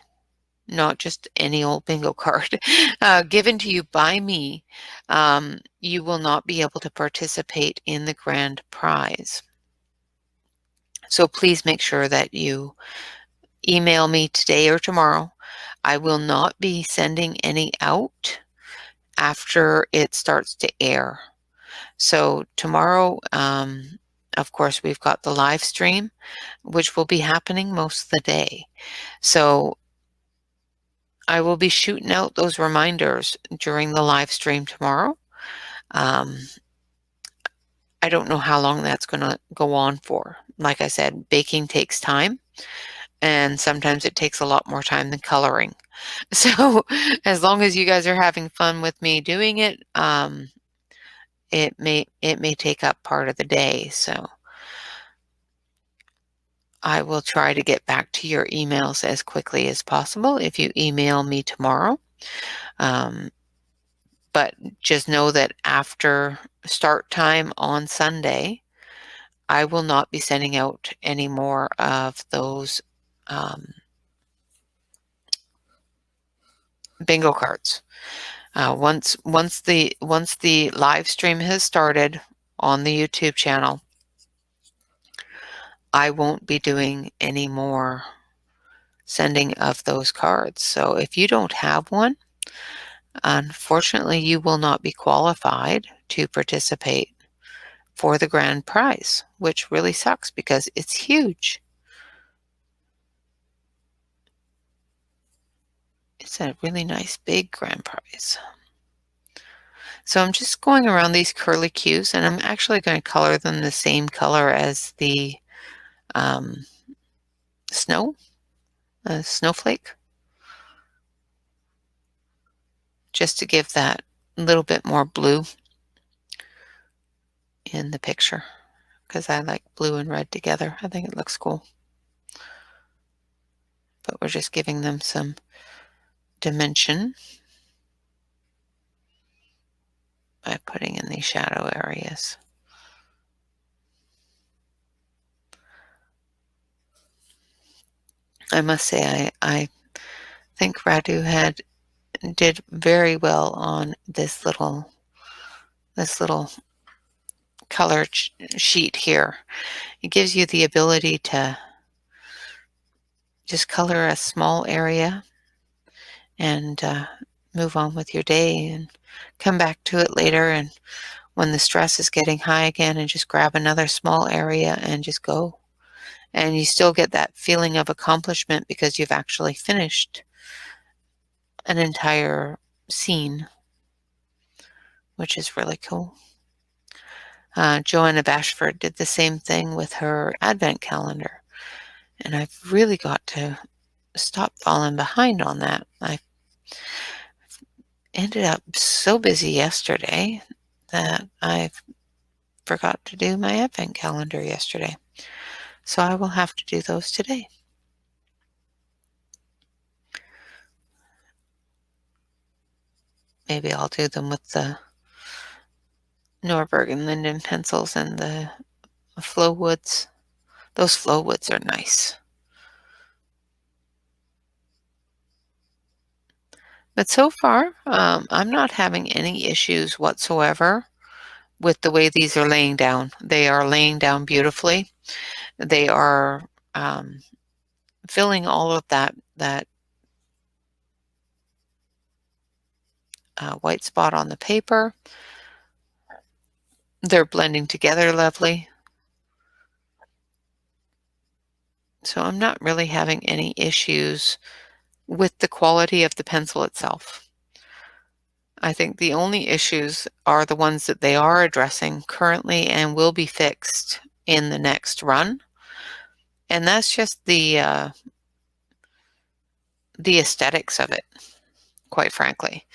not just any old bingo card, given to you by me, you will not be able to participate in the grand prize. So please make sure that you email me today or tomorrow. I will not be sending any out after it starts to air. So tomorrow, of course, we've got the live stream, which will be happening most of the day. So I will be shooting out those reminders during the live stream tomorrow. I don't know how long that's going to go on for. Like I said, baking takes time, and sometimes it takes a lot more time than coloring. So as long as you guys are having fun with me doing it, it may take up part of the day. So I will try to get back to your emails as quickly as possible if you email me tomorrow. But just know that after start time on Sunday, I will not be sending out any more of those bingo cards. Once the live stream has started on the YouTube channel, I won't be doing any more sending of those cards. So if you don't have one, Unfortunately, you will not be qualified to participate for the grand prize, which really sucks because it's huge. It's a really nice big grand prize. So I'm just going around these curly cues, and I'm actually going to color them the same color as the um, snowflake, just to give that little bit more blue in the picture, because I like blue and red together. I think it looks cool. But we're just giving them some dimension by putting in these shadow areas. I must say, I think Radu did very well on this little color sheet here. It gives you the ability to just color a small area and move on with your day and come back to it later, and when the stress is getting high again, and just grab another small area and just go. And you still get that feeling of accomplishment because you've actually finished an entire scene, which is really cool. Joanna Bashford did the same thing with her advent calendar, and I've really got to stop falling behind on that. I ended up so busy yesterday that I forgot to do my advent calendar yesterday. So I will have to do those today. Maybe I'll do them with the Norberg and Linden pencils and the flow woods. Those flow woods are nice. But so far, I'm not having any issues whatsoever with the way these are laying down. They are laying down beautifully. They are filling all of that white spot on the paper. They're blending together lovely. So I'm not really having any issues with the quality of the pencil itself. I think the only issues are the ones that they are addressing currently and will be fixed in the next run. And that's just the aesthetics of it, quite frankly.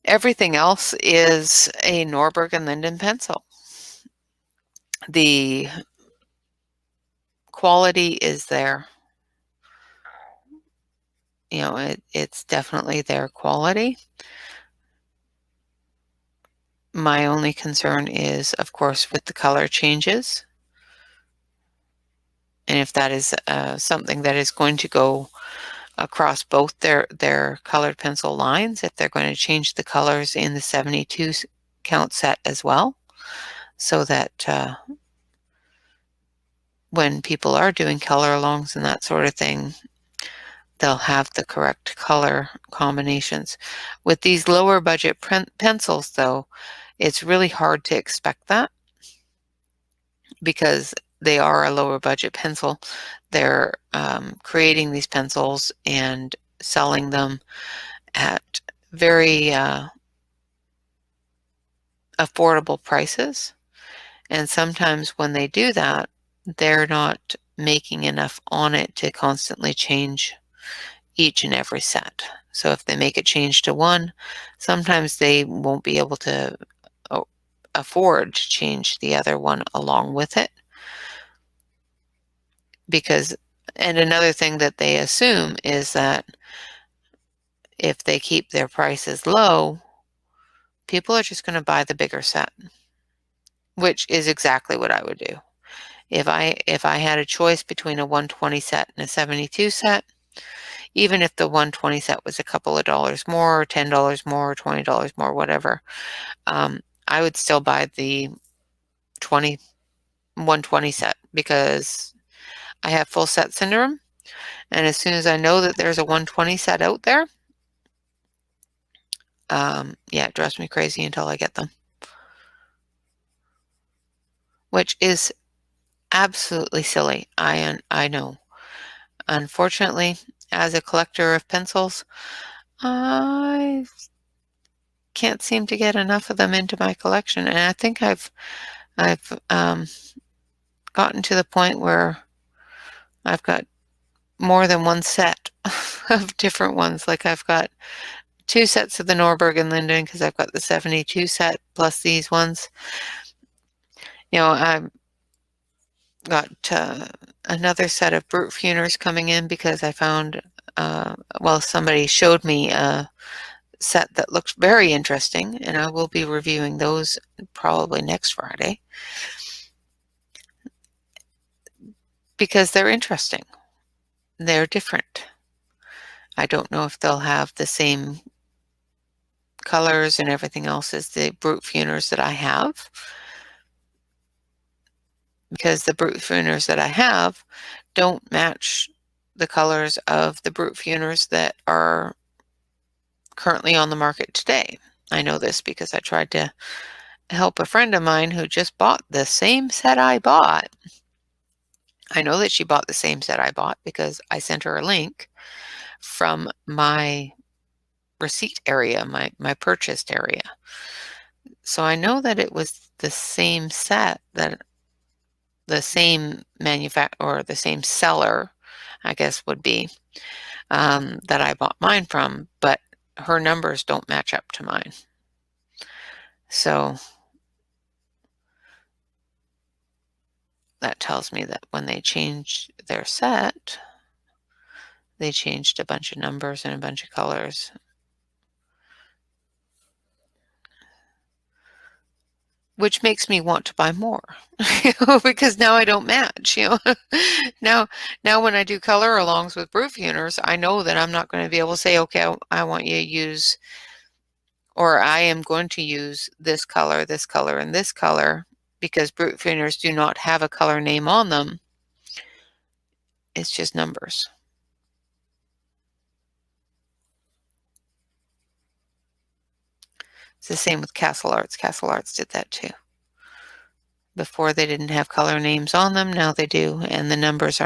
Everything else is a Norberg and Linden pencil. The quality is there. You know, it's definitely their quality. My only concern is, of course, with the color changes. And if that is something that is going to go across both their colored pencil lines, if they're going to change the colors in the 72 count set as well, so that when people are doing color alongs and that sort of thing, they'll have the correct color combinations. With these lower budget pencils, though, it's really hard to expect that because they are a lower budget pencil. They're creating these pencils and selling them at very affordable prices. And sometimes when they do that, they're not making enough on it to constantly change each and every set. So if they make a change to one, sometimes they won't be able to afford to change the other one along with it. And another thing that they assume is that if they keep their prices low, people are just going to buy the bigger set, which is exactly what I would do. If I had a choice between a 120 set and a 72 set, even if the 120 set was a couple of dollars more, or $10 more, or $20 more, whatever, I would still buy the 120 set because I have full set syndrome. And as soon as I know that there's a 120 set out there, Yeah, it drives me crazy until I get them, which is absolutely silly. I know. Unfortunately, as a collector of pencils, I can't seem to get enough of them into my collection, and I think I've gotten to the point where I've got more than one set of different ones. Like I've got two sets of the Norberg and Linden because I've got the 72 set plus these ones. I've got another set of brute funers coming in because I found, well, somebody showed me a set that looks very interesting, and I will be reviewing those probably next Friday because they're interesting. They're different. I don't know if they'll have the same colors and everything else as the brute funers that I have, because the brute funers that I have don't match the colors of the brute funers that are currently on the market today. I know this because I tried to help a friend of mine who just bought the same set I bought. I know that she bought the same set I bought because I sent her a link from my receipt area, my purchased area. So I know that it was the same set, that the same manufacturer or the same seller, I guess would be, that I bought mine from, but her numbers don't match up to mine. So that tells me that when they changed their set, they changed a bunch of numbers and a bunch of colors, which makes me want to buy more, because now I don't match. Now when I do color alongs with brute funers, I know that I'm not going to be able to say, okay, I want you to use, or I am going to use this color, and this color, because brute funers do not have a color name on them. It's just numbers. It's the same with Castle Arts. Castle Arts did that too. Before they didn't have color names on them, now they do, and the numbers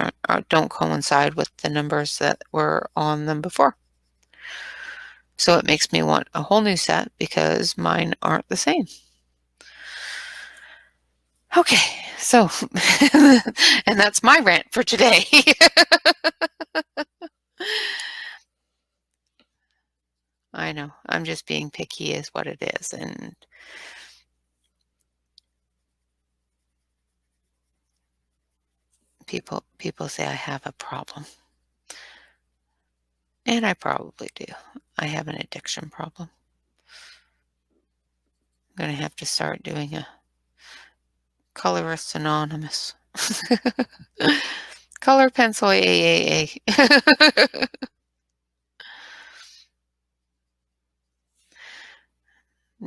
don't coincide with the numbers that were on them before. So it makes me want a whole new set because mine aren't the same. Okay, so, and that's my rant for today. I know, I'm just being picky is what it is, and people say I have a problem. And I probably do. I have an addiction problem. I'm going to have to start doing a Colorists Anonymous. Color pencil AAA.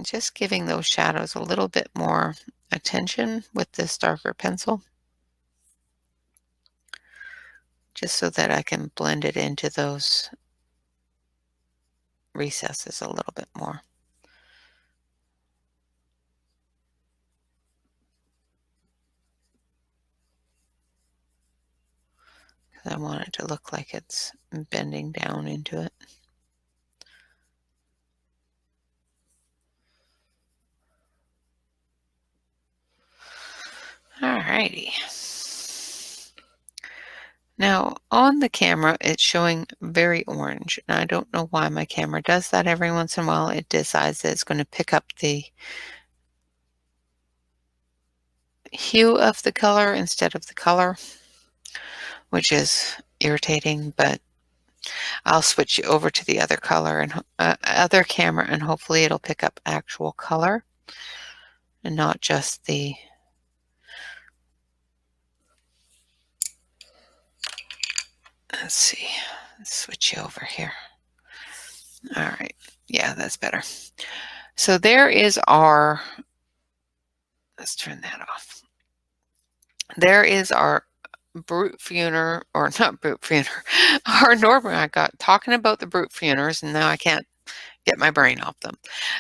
Just giving those shadows a little bit more attention with this darker pencil, just so that I can blend it into those recesses a little bit more. Because I want it to look like it's bending down into it. Alrighty. Now, on the camera, it's showing very orange, and I don't know why my camera does that every once in a while. It decides that it's going to pick up the hue of the color instead of the color, which is irritating, but I'll switch you over to the other color and other camera, and hopefully it'll pick up actual color and not just the let's see, let's switch you over here. All right, yeah, that's better. So there is our, let's turn that off. There is our brute funer, or not brute funer, our Norberg. I got talking about the brute funers, and now I can't get my brain off them.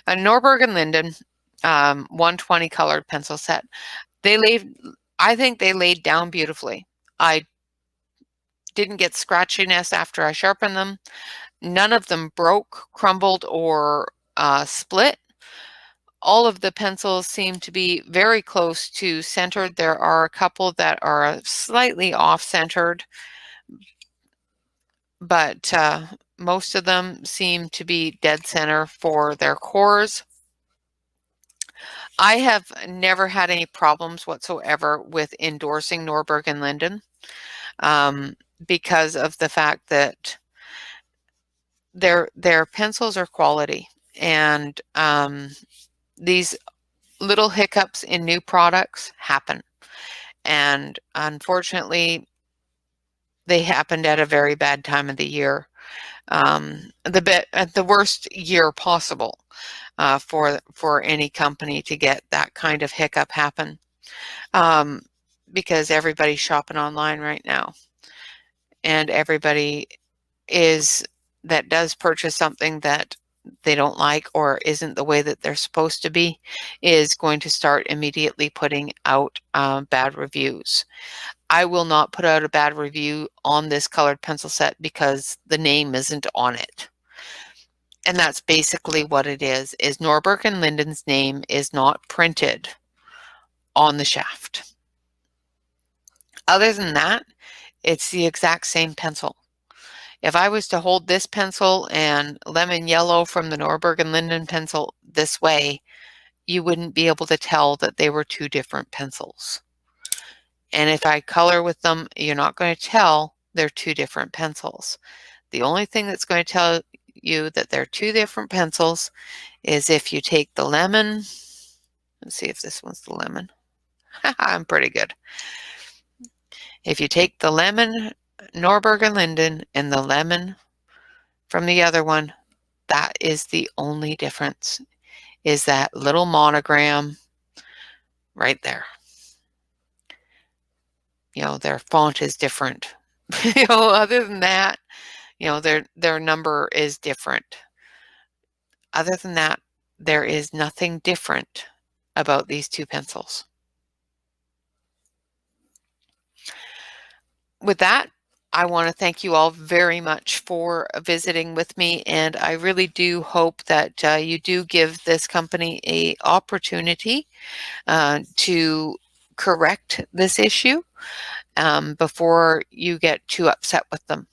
A Norberg and Linden 120 colored pencil set. I think they laid down beautifully. I didn't get scratchiness after I sharpened them. None of them broke, crumbled, or split. All of the pencils seem to be very close to centered. There are a couple that are slightly off-centered, but most of them seem to be dead center for their cores. I have never had any problems whatsoever with endorsing Norberg and Linden because of the fact that their pencils are quality, and these little hiccups in new products happen, and unfortunately they happened at a very bad time of the year, the worst year possible for any company to get that kind of hiccup happen, because everybody's shopping online right now, and everybody that does purchase something that they don't like or isn't the way that they're supposed to be is going to start immediately putting out bad reviews. I will not put out a bad review on this colored pencil set because the name isn't on it. And that's basically what it is Norberg and Linden's name is not printed on the shaft. Other than that, it's the exact same pencil. If I was to hold this pencil and lemon yellow from the Norberg and Linden pencil this way, you wouldn't be able to tell that they were two different pencils. And if I color with them, you're not going to tell they're two different pencils. The only thing that's going to tell you that they're two different pencils is if you take the lemon. Let's see if this one's the lemon. I'm pretty good. If you take the lemon Norberg and Linden and the lemon from the other one, that is the only difference, is that little monogram right there. Their font is different. Other than that, their number is different. Other than that, there is nothing different about these two pencils. With that, I want to thank you all very much for visiting with me, and I really do hope that you do give this company an opportunity to correct this issue before you get too upset with them.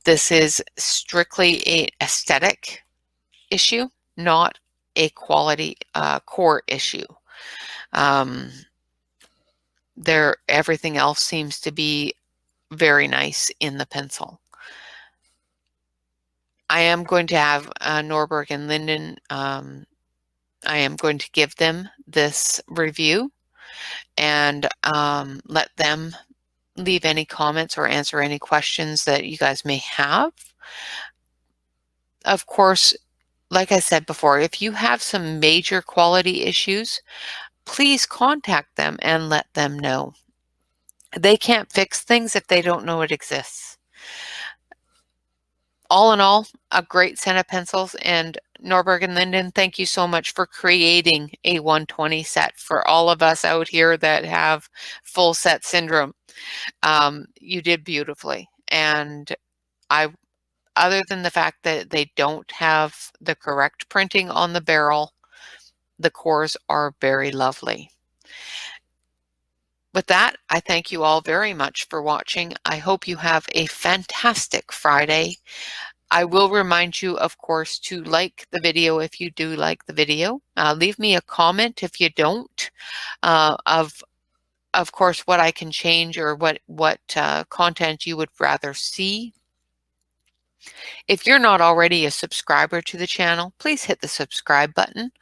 This is strictly an aesthetic issue, not a quality core issue. Everything else seems to be very nice in the pencil. I am going to have Norberg and Linden. I am going to give them this review and let them leave any comments or answer any questions that you guys may have. Of course, like I said before, if you have some major quality issues, please contact them and let them know. They can't fix things if they don't know it exists. All in all, a great set of pencils, and Norberg and Linden, thank you so much for creating a 120 set for all of us out here that have full set syndrome. You did beautifully, and other than the fact that they don't have the correct printing on the barrel, the cores are very lovely. With that, I thank you all very much for watching. I hope you have a fantastic Friday. I will remind you, of course, to like the video if you do like the video. Leave me a comment if you don't, of course, what I can change or what content you would rather see. If you're not already a subscriber to the channel, please hit the subscribe button.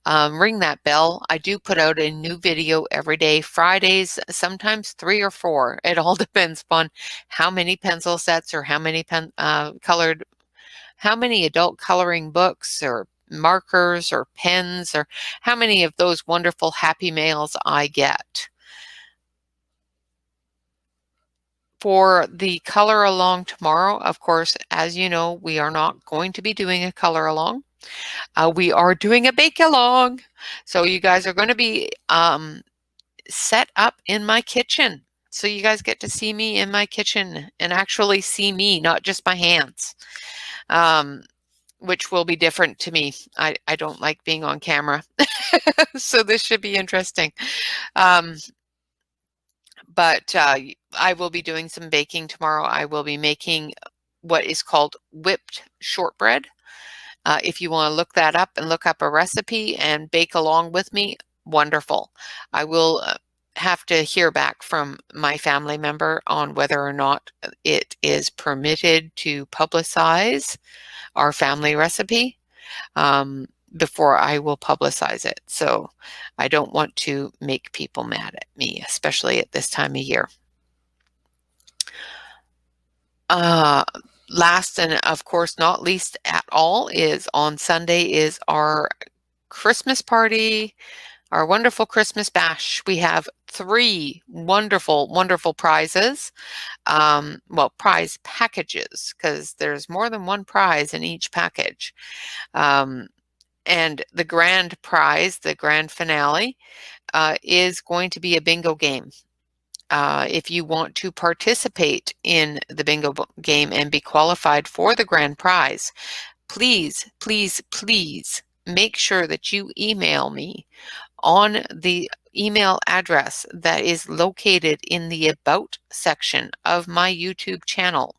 Ring that bell. I do put out a new video every day, Fridays, sometimes 3 or 4. It all depends upon how many pencil sets or how many adult coloring books or markers or pens, or how many of those wonderful happy mails I get. For the color along tomorrow, of course, as you know, we are not going to be doing a color along. We are doing a bake along. So you guys are going to be set up in my kitchen. So you guys get to see me in my kitchen and actually see me, not just my hands, which will be different to me. I don't like being on camera. So this should be interesting. But I will be doing some baking tomorrow. I will be making what is called whipped shortbread. If you want to look that up and look up a recipe and bake along with me, wonderful. I will have to hear back from my family member on whether or not it is permitted to publicize our family recipe before I will publicize it. So I don't want to make people mad at me, especially at this time of year. Last and of course not least at all is on Sunday is our Christmas party, our wonderful Christmas bash. We have 3 wonderful, wonderful prizes. Well, prize packages, because there's more than one prize in each package. And the grand prize, the grand finale, is going to be a bingo game. If you want to participate in the bingo game and be qualified for the grand prize, please, please, please make sure that you email me on the email address that is located in the About section of my YouTube channel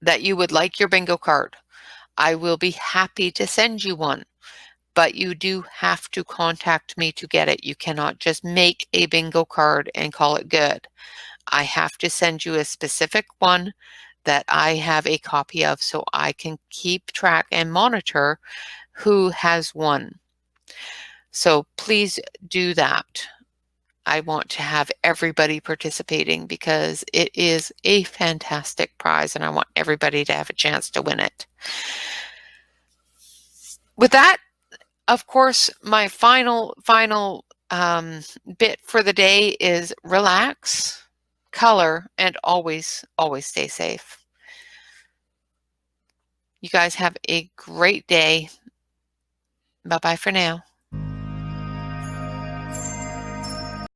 that you would like your bingo card. I will be happy to send you one, but you do have to contact me to get it. You cannot just make a bingo card and call it good. I have to send you a specific one that I have a copy of so I can keep track and monitor who has won. So please do that. I want to have everybody participating because it is a fantastic prize and I want everybody to have a chance to win it. With that, of course, my final bit for the day is relax, color, and always, always stay safe. You guys have a great day. Bye-bye for now.